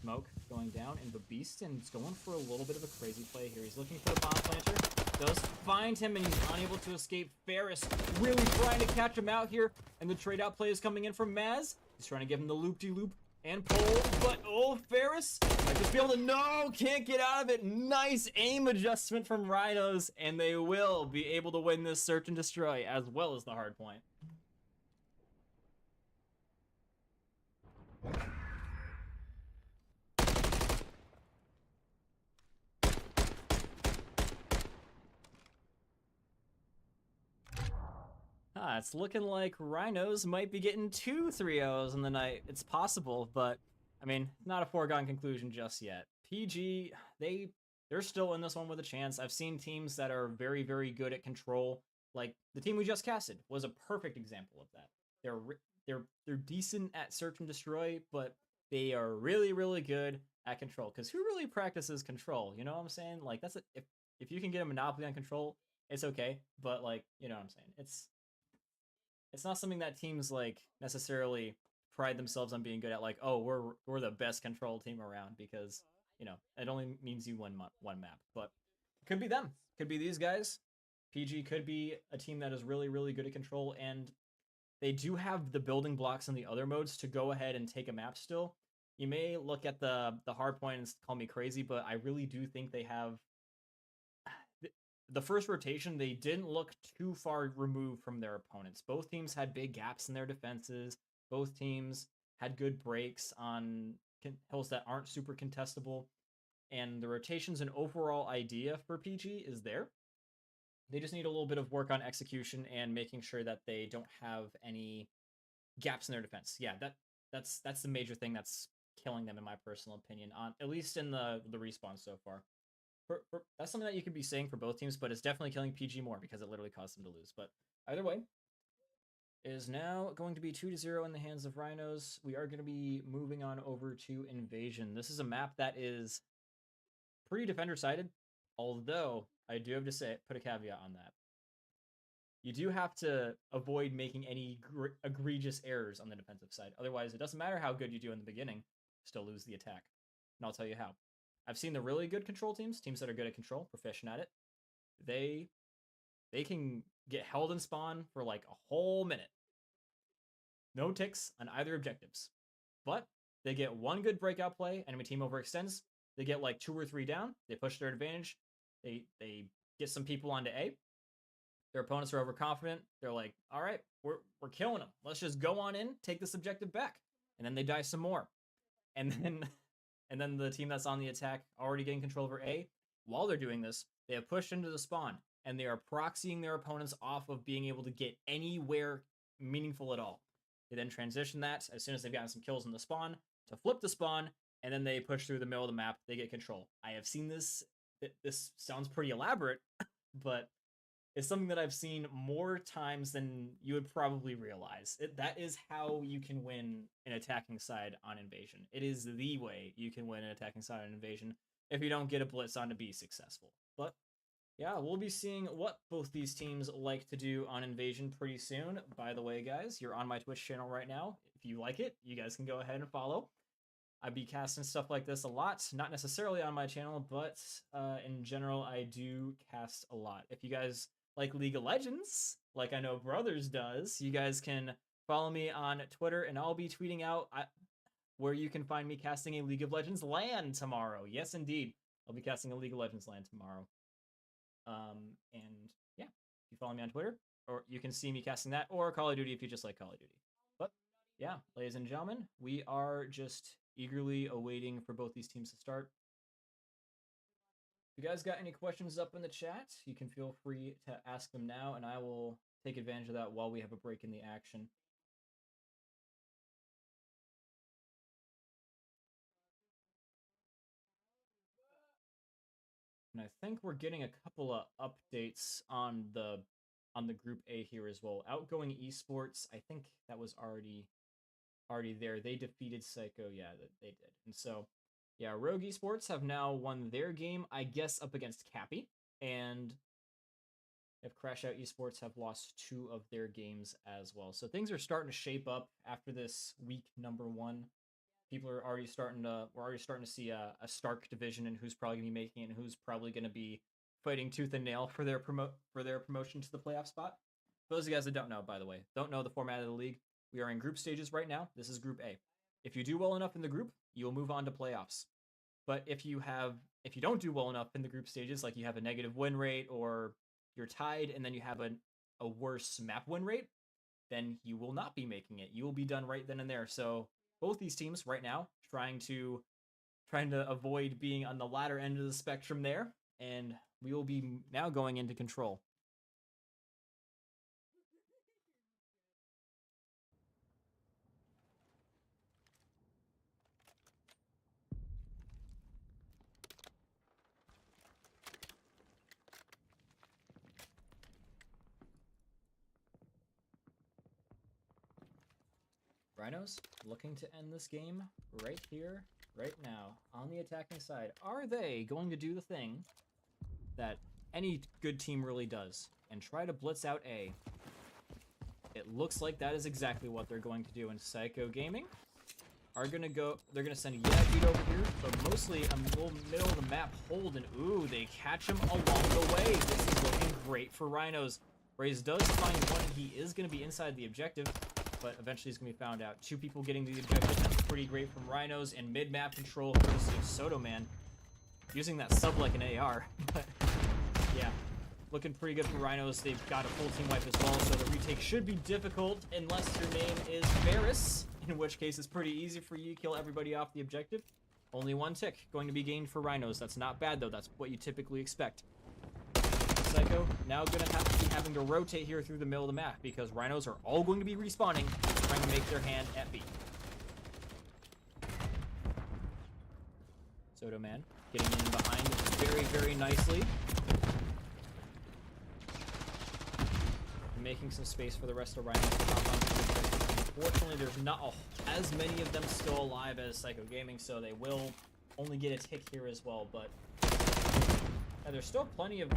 Smoke going down, and Beaston's going for a little bit of a crazy play here. He's looking for the bomb planter. Does find him, and he's unable to escape. Ferris really trying to catch him out here, and the trade-out play is coming in from Maz. He's trying to give him the loop-de-loop and pull, but oh, Ferris might just be able to... No, can't get out of it. Nice aim adjustment from Rhinos, and they will be able to win this search and destroy, as well as the hard point. It's looking like Rhinos might be getting 2 3-0s in the night. It's possible, but, I mean, not a foregone conclusion just yet. PG, they're still in this one with a chance. I've seen teams that are very, very good at control. Like, the team we just casted was a perfect example of that. They're decent at search and destroy, but they are really, really good at control. Because who really practices control? You know what I'm saying? Like, that's if you can get a monopoly on control, it's okay. But, like, you know what I'm saying? It's not something that teams, like, necessarily pride themselves on being good at, like, oh, we're the best control team around, because, you know, it only means you win one map. But it could be them. Could be these guys. PG could be a team that is really, really good at control, and they do have the building blocks in the other modes to go ahead and take a map still. You may look at the hard point and call me crazy, but I really do think they have the first rotation. They didn't look too far removed from their opponents. Both teams had big gaps in their defenses. Both teams had good breaks on hills that aren't super contestable. And the rotations and overall idea for PG is there. They just need a little bit of work on execution and making sure that they don't have any gaps in their defense. Yeah, that's the major thing that's killing them, in my personal opinion, on at least in the respawn so far. That's something that you could be saying for both teams, but it's definitely killing PG more because it literally caused them to lose. But either way, it is now going to be 2-0 in the hands of Rhinos. We are going to be moving on over to Invasion. This is a map that is pretty defender-sided, although I do have to say, put a caveat on that. You do have to avoid making any egregious errors on the defensive side. Otherwise, it doesn't matter how good you do in the beginning, still lose the attack. And I'll tell you how. I've seen the really good control teams that are good at control, proficient at it. They can get held in spawn for like a whole minute. No ticks on either objectives. But they get one good breakout play, enemy team overextends, they get like 2 or 3 down, they push their advantage, they get some people onto A. Their opponents are overconfident. They're like, all right, we're killing them. Let's just go on in, take this objective back. And then they die some more. And then the team that's on the attack already getting control over A. While they're doing this, they have pushed into the spawn, and they are proxying their opponents off of being able to get anywhere meaningful at all. They then transition that as soon as they've gotten some kills in the spawn to flip the spawn, and then they push through the middle of the map. They get control. I have seen this. This sounds pretty elaborate, but it's something that I've seen more times than you would probably realize. That is how you can win an attacking side on Invasion. It is the way you can win an attacking side on Invasion if you don't get a blitz on to be successful. But yeah, we'll be seeing what both these teams like to do on Invasion pretty soon. By the way, guys, you're on my Twitch channel right now. If you like it, you guys can go ahead and follow. I be casting stuff like this a lot, not necessarily on my channel, but in general, I do cast a lot. If you guys like League of Legends, like I know Brothers does, you guys can follow me on Twitter, and I'll be tweeting out where you can find me casting a League of Legends LAN tomorrow. Yes, indeed. I'll be casting a League of Legends LAN tomorrow. And yeah, if you follow me on Twitter, or you can see me casting that, or Call of Duty if you just like Call of Duty. But yeah, ladies and gentlemen, we are just eagerly awaiting for both these teams to start. If you guys got any questions up in the chat, you can feel free to ask them now, and I will take advantage of that while we have a break in the action. And I think we're getting a couple of updates on the Group A here as well. Outgoing Esports, I think that was already there. They defeated Psycho. Yeah, they did. And so, yeah, Rogue Esports have now won their game, I guess, up against Cappy. And if Crash Out Esports have lost 2 of their games as well. So things are starting to shape up after this week number 1. People are already we're already starting to see a stark division and who's probably going to be making it and who's probably going to be fighting tooth and nail for their promotion to the playoff spot. For those of you guys that don't know, by the way, don't know the format of the league, we are in group stages right now. This is Group A. If you do well enough in the group, you will move on to playoffs. But if you don't do well enough in the group stages, like you have a negative win rate or you're tied and then you have a worse map win rate, then you will not be making it. You will be done right then and there. So both these teams right now trying to avoid being on the latter end of the spectrum there, and we will be now going into control. Rhinos looking to end this game right here, right now, on the attacking side. Are they going to do the thing that any good team really does and try to blitz out A? It looks like that is exactly what they're going to do. And Psycho Gaming are going to go, they're going to send Yagid over here, but mostly a little middle of the map hold, and ooh, they catch him along the way. This is looking great for Rhinos. Raze does find one, and he is going to be inside the objective. but eventually he's going to be found out. 2 people getting the objective. That's pretty great from Rhinos, and mid-map control courtesy of Soto Man. Using that sub like an AR. But yeah, looking pretty good for Rhinos. They've got a full team wipe as well, so the retake should be difficult unless your name is Ferris, in which case it's pretty easy for you to kill everybody off the objective. Only 1 tick going to be gained for Rhinos. That's not bad, though. That's what you typically expect. Psycho now going to have to be having to rotate here through the middle of the map because Rhinos are all going to be respawning, trying to make their hand at B. Soto Man getting in behind very, very nicely. Making some space for the rest of Rhinos to hop onto the objective. Unfortunately, there's not as many of them still alive as Psycho Gaming, so they will only get a tick here as well, but there's still plenty of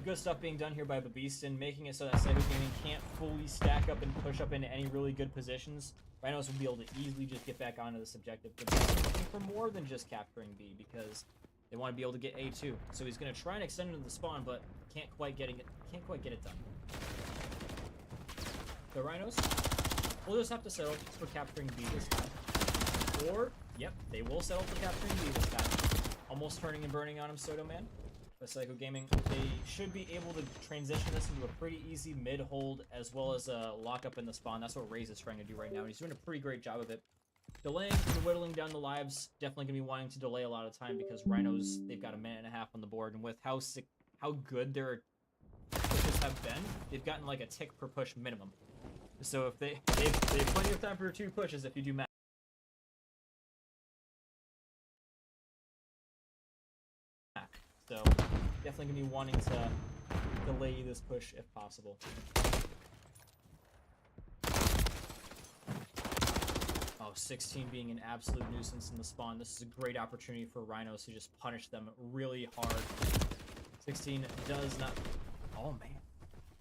good stuff being done here by Babiston, making it so that Psycho Gaming can't fully stack up and push up into any really good positions. Rhinos will be able to easily just get back onto this objective, but they're looking for more than just capturing B because they want to be able to get A too. So he's going to try and extend into the spawn, but can't quite get it done. The Rhinos will just have to settle for capturing B this time. Or, yep, they will settle for capturing B this time. Almost turning and burning on him, Soto Man. But Psycho Gaming, they should be able to transition this into a pretty easy mid-hold as well as a lockup in the spawn. That's what Raze is trying to do right now, and he's doing a pretty great job of it. Delaying and whittling down the lives, definitely going to be wanting to delay a lot of time because Rhinos, they've got a minute and a half on the board, and with how good their pushes have been, they've gotten like a tick per push minimum. So if they have plenty of time for 2 pushes if you do math. So definitely gonna be wanting to delay this push if possible. Oh, 16 being an absolute nuisance in the spawn. This is a great opportunity for Rhinos to just punish them really hard. 16 does not. Oh man.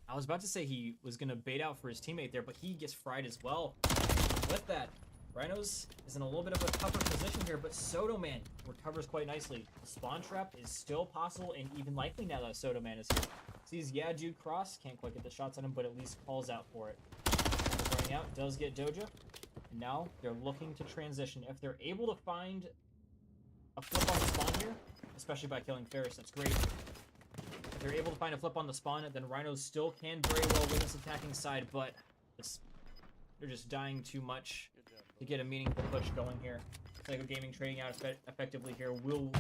I was about to say he was going to bait out for his teammate there, but he gets fried as well. With that, Rhinos is in a little bit of a tougher position here, but Soto Man recovers quite nicely. The spawn trap is still possible and even likely now that Soto Man is here. Sees, yeah, dude cross, can't quite get the shots on him, but at least calls out for it. Running out, does get Doja. And now they're looking to transition. If they're able to find a flip on the spawn here, especially by killing Ferris, that's great. If they're able to find a flip on the spawn, then Rhinos still can very well win this attacking side, but they're just dying too much to get a meaningful push going here. Psycho Gaming trading out effectively here will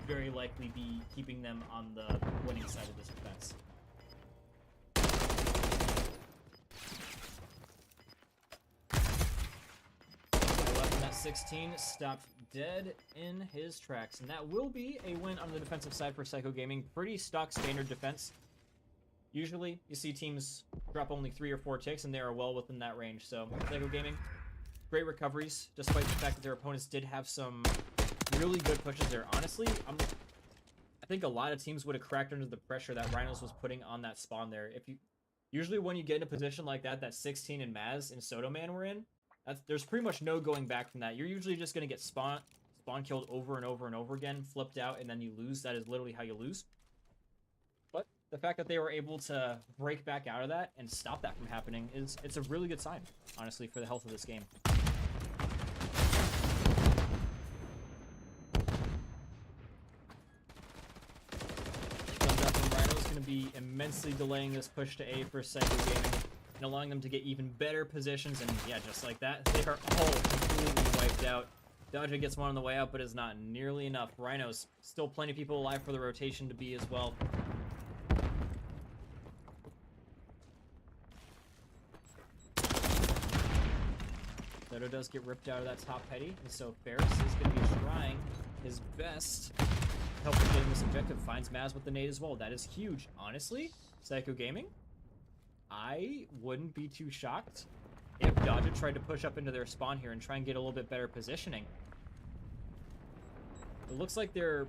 very likely be keeping them on the winning side of this defense. 16 stopped dead in his tracks, and that will be a win on the defensive side for Psycho Gaming. Pretty stock standard defense. Usually you see teams drop only 3 or 4 ticks and they are well within that range. So Psycho Gaming, great recoveries despite the fact that their opponents did have some really good pushes there. Honestly, I think a lot of teams would have cracked under the pressure that Rhinos was putting on that spawn there. Usually when you get in a position like that 16 and Maz and Soto Man were in, there's pretty much no going back from that. You're usually just going to get spawn killed over and over and over again, flipped out, and then you lose. That is literally how you lose. But the fact that they were able to break back out of that and stop that from happening it's a really good sign, honestly, for the health of this game. Rhino is going to be immensely delaying this push to A for Psycho Gaming, and allowing them to get even better positions, and yeah, just like that, they are all completely wiped out. Dodger gets one on the way out, but is not nearly enough. Rhinos, still plenty of people alive for the rotation to be as well. Soto does get ripped out of that top petty, and so Ferris is going to be trying his best to help him get this objective. Finds Maz with the nade as well. That is huge. Honestly, Psycho Gaming, I wouldn't be too shocked if Dodger tried to push up into their spawn here and try and get a little bit better positioning. It looks like they're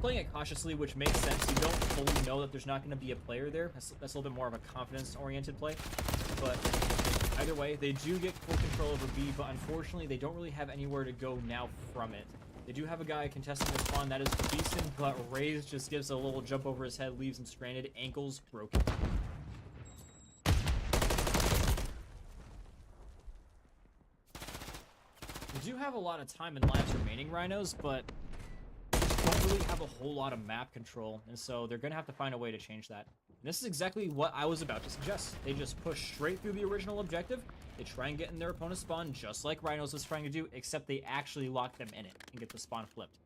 playing it cautiously, which makes sense. You don't fully know that there's not going to be a player there. That's a little bit more of a confidence-oriented play. But either way, they do get full control over B, but unfortunately, they don't really have anywhere to go now from it. They do have a guy contesting the spawn, that is Beaston, but Raze just gives a little jump over his head, leaves him stranded, ankles broken. do have a lot of time and lives remaining, Rhinos, but don't really have a whole lot of map control, and so they're gonna have to find a way to change that. And this is exactly what I was about to suggest. They just push straight through the original objective. They try and get in their opponent's spawn, just like Rhinos was trying to do, except they actually lock them in it and get the spawn flipped.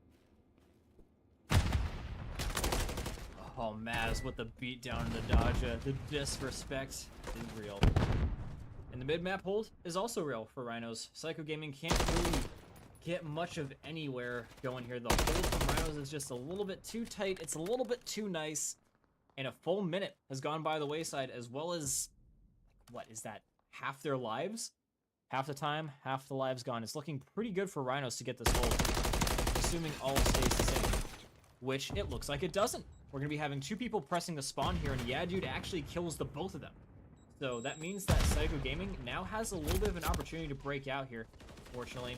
Oh, Maz with the beatdown and the dodge. The disrespect is real. And the mid-map hold is also real for Rhinos. Psycho Gaming can't really get much of anywhere going here. The hold from Rhinos is just a little bit too tight. It's a little bit too nice. And a full minute has gone by the wayside, as well as, what is that, half their lives? Half the time, half the lives gone. It's looking pretty good for Rhinos to get this hold, assuming all stays the same, which it looks like it doesn't. We're going to be having 2 people pressing the spawn here, and Yeah Dude actually kills the both of them. So that means that Psycho Gaming now has a little bit of an opportunity to break out here, fortunately.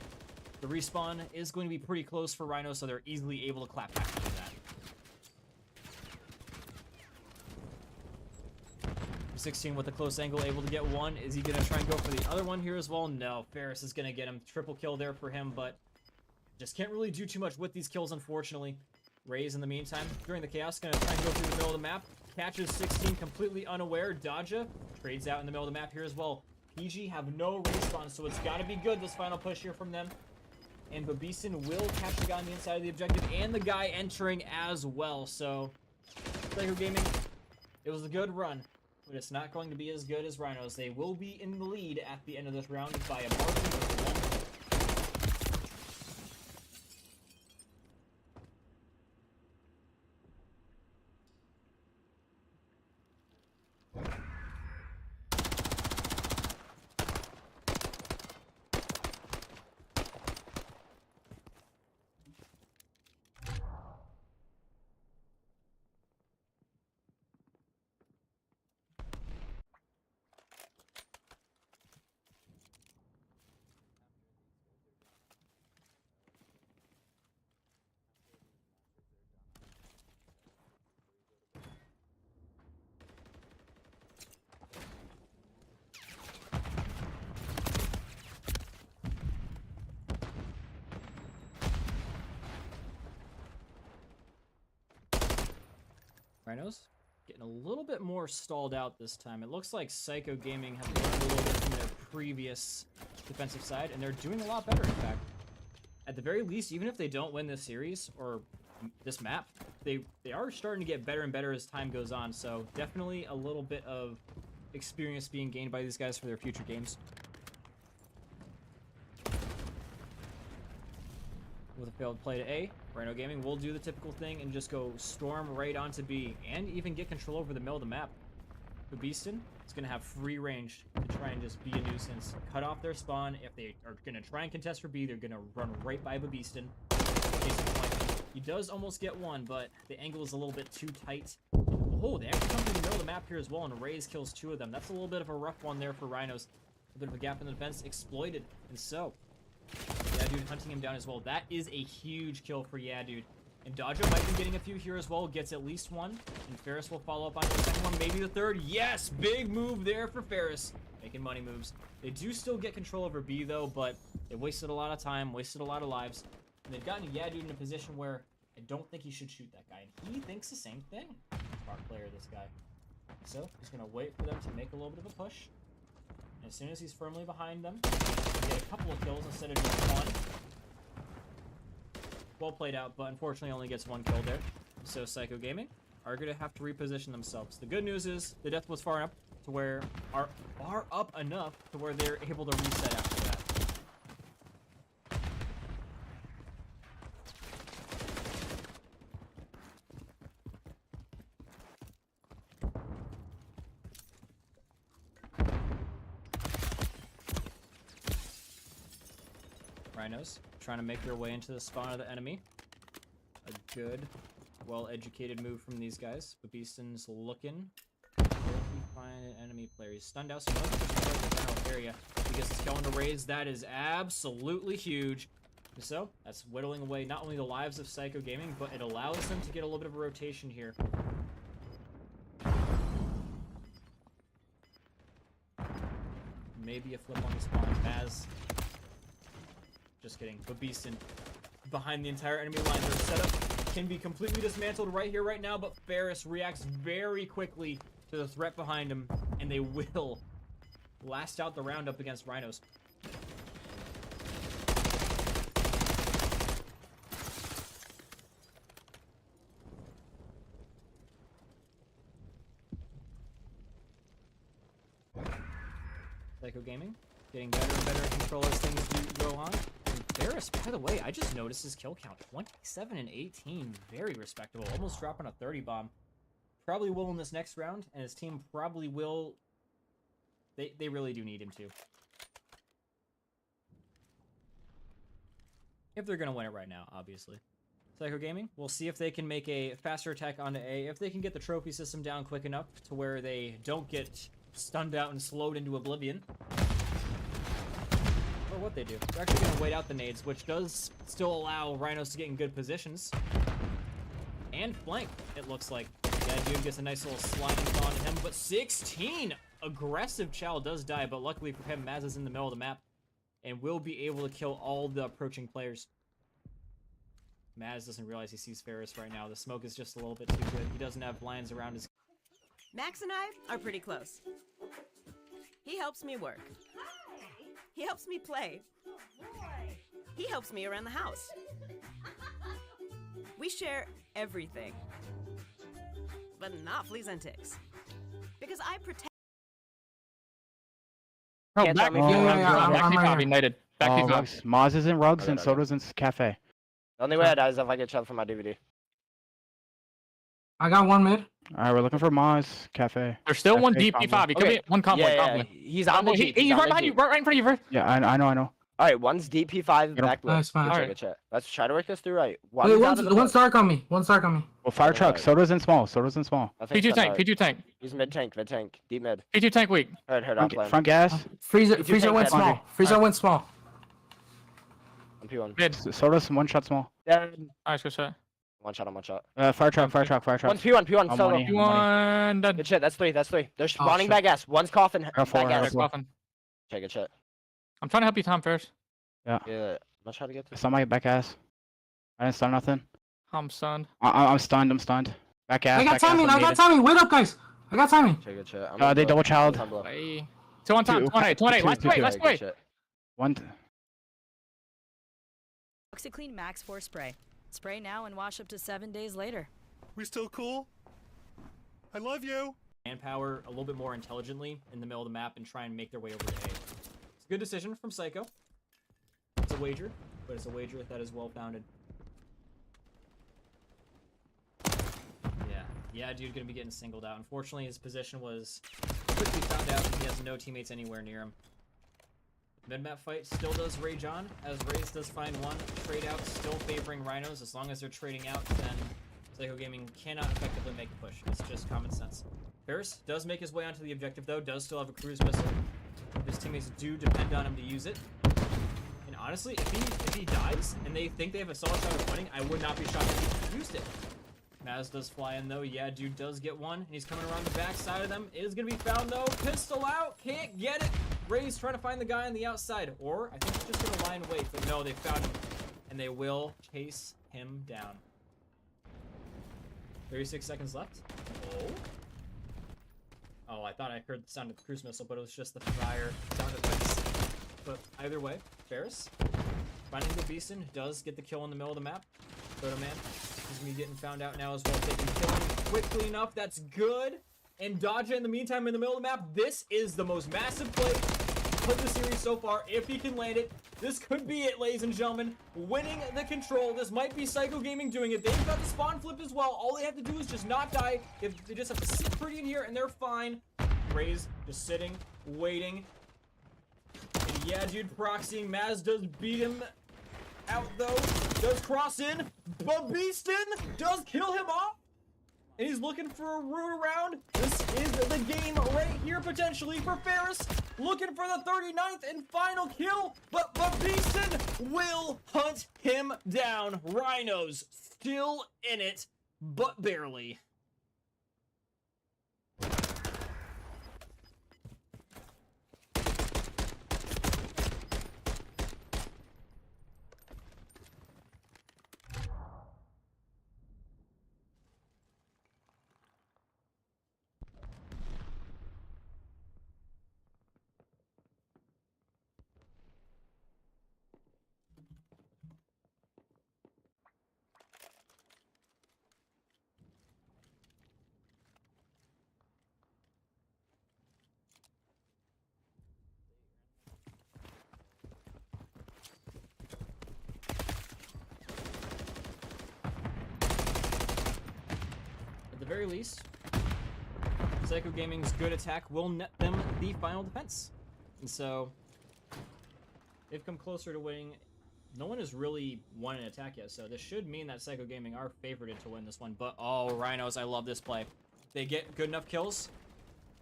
The respawn is going to be pretty close for Rhino, so they're easily able to clap back into that. 16 with a close angle, able to get one. Is he going to try and go for the other one here as well? No, Ferris is going to get him. Triple kill there for him, but just can't really do too much with these kills, unfortunately. Raze, in the meantime, during the chaos, going to try and go through the middle of the map. Catches 16 completely unaware. Dodja trades out in the middle of the map here as well. PG have no respawn, so it's got to be good, this final push here from them. And Babison will catch the guy on the inside of the objective, and the guy entering as well. So, Psycho Gaming, it was a good run, but it's not going to be as good as Rhinos. They will be in the lead at the end of this round by a margin of 1. Rhinos getting a little bit more stalled out this time. It looks like Psycho Gaming have learned a little bit from their previous defensive side, and they're doing a lot better, in fact. At the very least, even if they don't win this series, or this map, they are starting to get better and better as time goes on, so definitely a little bit of experience being gained by these guys for their future games. With a failed play to A, Rhino Gaming will do the typical thing and just go storm right onto B, and even get control over the middle of the map. Babison is going to have free range to try and just be a nuisance. Cut off their spawn. If they are going to try and contest for B, they're going to run right by Babison. He does almost get one, but the angle is a little bit too tight. Oh, they actually come to the middle of the map here as well, and Raze kills 2 of them. That's a little bit of a rough one there for Rhinos. A bit of a gap in the defense exploited, and so Yeah Dude hunting him down as well. That is a huge kill for Yeah Dude. And Dodger might be getting a few here as well. Gets at least 1. And Ferris will follow up on the second one, maybe the third. Yes! Big move there for Ferris. Making money moves. They do still get control over B though, but they wasted a lot of time, wasted a lot of lives. And they've gotten Yeah Dude in a position where I don't think he should shoot that guy. And he thinks the same thing. Smart player, this guy. So, he's going to wait for them to make a little bit of a push. And as soon as he's firmly behind them, he'll get a couple of kills instead of just 1. Well played out, but unfortunately only gets 1 kill there. So Psycho Gaming are going to have to reposition themselves. The good news is the death was far enough to where far up enough to where they're able to reset after that. Rhinos trying to make their way into the spawn of the enemy. A good, well-educated move from these guys. Babison's looking. Will he find an enemy player? He's stunned out, so he knows the general area. He gets his kill on the Raze. That is absolutely huge. So, that's whittling away not only the lives of Psycho Gaming, but it allows them to get a little bit of a rotation here. Maybe a flip on the spawn as Just kidding. But Beaston behind the entire enemy line. Their setup can be completely dismantled right here, right now, but Ferris reacts very quickly to the threat behind him, and they will last out the round up against Rhinos. Psycho Gaming getting better and better at control as things go on. And Ferris, by the way, I just noticed his kill count. 27 and 18. Very respectable. Almost dropping a 30 bomb. Probably will in this next round, and his team probably will. They really do need him to. If they're going to win it right now, obviously. Psycho Gaming, we'll see if they can make a faster attack onto A. If they can get the trophy system down quick enough to where they don't get stunned out and slowed into oblivion. Or what they do. They're actually going to wait out the nades, which does still allow Rhinos to get in good positions. And flank, it looks like. Yeah, dude gets a nice little sliding on him, but 16! Aggressive Chow does die, but luckily for him, Maz is in the middle of the map and will be able to kill all the approaching players. Maz doesn't realize he sees Ferris right now. The smoke is just a little bit too good. He doesn't have blinds around his... Max and I are pretty close. He helps me work. He helps me play. He helps me around the house. We share everything. But not fleas and ticks. Because I protect... Oh, back P5 United. Back P5. Rugs. Maz is in Rugs and Soda's in Cafe. The only way I die is if I get shot from my DVD. I got one mid. Alright, we're looking for Maz Cafe. There's still one deep P5. He could be one combo. Yeah, he's on the Jeep. He's right behind you, right in front of you. Yeah, I know. Alright, one's deep P5, back blue. Nice, fine. Good shit. Let's try to work this through right. Wait, one's dark on me. One's dark on me. Well, fire truck. Soda's in small. P2 tank, P2 tank. He's mid tank, deep mid. P2 tank weak. Heard, I'm playing. Front gas. Freezer went small. Freezer went small. I'm P1. Mid. Soda's one shot small. Nice, good shot. One shot. Fire truck. One's P1, solo. P1 done. Good shit, that's three. They're spawning back gas. One's coffin, back gas. Coffin. Okay, good shit. I'm trying to help you, Tom, first. Yeah. I'm trying to get this. It's on my back ass. I didn't stun nothing. I'm stunned. I'm stunned. Back ass. I got timing. Wait up, guys. I got timing. Okay, good shit. They double child. 2 on top. 2 on 8. Let's wait. One. OxyClean Max 4 spray. Spray now and wash up to 7 days later. We still cool? I love you. Manpower a little bit more intelligently in the middle of the map and try and make their way over to A. It's a good decision from Psycho. It's a wager, but it's a wager that is well founded. Yeah, dude, gonna be getting singled out. Unfortunately, his position was quickly found out and he has no teammates anywhere near him. Mid-map fight still does rage on, as Raze does find one. Trade out still favoring Rhinos. As long as they're trading out, then Psycho Gaming cannot effectively make a push. It's just common sense. Ferris does make his way onto the objective, though. Does still have a cruise missile. His teammates do depend on him to use it. And honestly, if he dies and they think they have a solid shot of winning, I would not be shocked if he used it. Maz does fly in, though. Yeah, dude does get one. And he's coming around the back side of them. It is going to be found, though. Pistol out. Can't get it. Ray's trying to find the guy on the outside. Or, I think he's just going to lie in wait. But no, they found him. And they will chase him down. 36 seconds left. Oh, I thought I heard the sound of the cruise missile, but it was just the fire sound effects. But either way, Ferris, finding the Beaston, does get the kill in the middle of the map. Soda Man is going to be getting found out now as well. They can kill him quickly enough. That's good. And Dodge in the meantime in the middle of the map. This is the most massive play of the series so far. If he can land it, this could be it, ladies and gentlemen. Winning the control. This might be Psycho Gaming doing it. They've got the spawn flip as well. All they have to do is just not die. They just have to sit pretty in here and they're fine. Raze just sitting, waiting. And yeah, dude, proxying. Maz does beat him out though. Does cross in, but Beaston does kill him off. And he's looking for a route around. This is the game right here potentially for Ferris. Looking for the 39th and final kill. But Beaston will hunt him down. Rhinos still in it, but barely. very least, Psycho Gaming's good attack will net them the final defense. And so, they've come closer to winning. No one has really won an attack yet, so this should mean that Psycho Gaming are favorited to win this one. But, oh, Rhinos, I love this play. They get good enough kills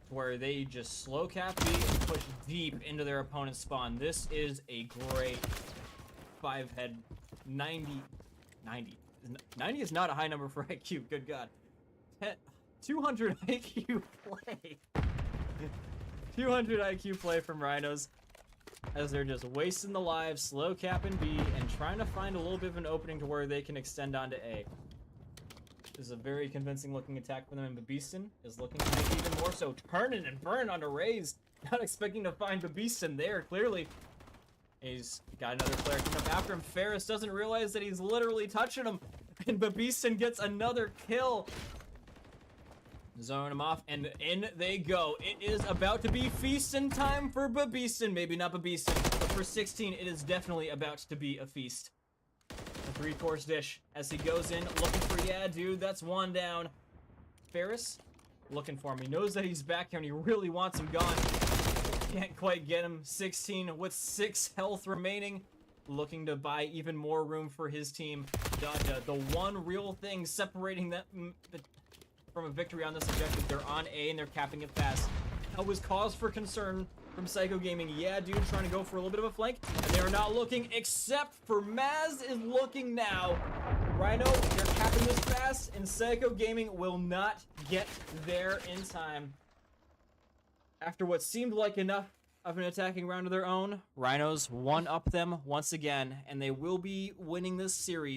where they just slow cap B and push deep into their opponent's spawn. This is a great 5-head 90 is not a high number for IQ, good god. 200 IQ play. 200 IQ play from Rhinos as they're just wasting the lives, slow capping B, and trying to find a little bit of an opening to where they can extend onto A. This is a very convincing looking attack for them, and Babiston is looking to make even more so. Turning and burn onto Raze. Not expecting to find Babiston there, clearly. He's got another player coming up after him. Ferris doesn't realize that he's literally touching him, and Babiston gets another kill. Zone him off, and in they go. It is about to be feasting time for Babiston. Maybe not Babiston, but for 16, it is definitely about to be a feast. A 3-course dish as he goes in, looking for, yeah, dude, that's one down. Ferris looking for him. He knows that he's back here, and he really wants him gone. Can't quite get him. 16 with 6 health remaining. Looking to buy even more room for his team. Dodja, the one real thing separating them from a victory on this objective. They're on A and they're capping it fast. That was cause for concern from Psycho Gaming. Yeah, dude, trying to go for a little bit of a flank. And they're not looking, except for Maz is looking now. Rhino, they're capping this fast, and Psycho Gaming will not get there in time. After what seemed like enough of an attacking round of their own, Rhinos one-up them once again, and they will be winning this series.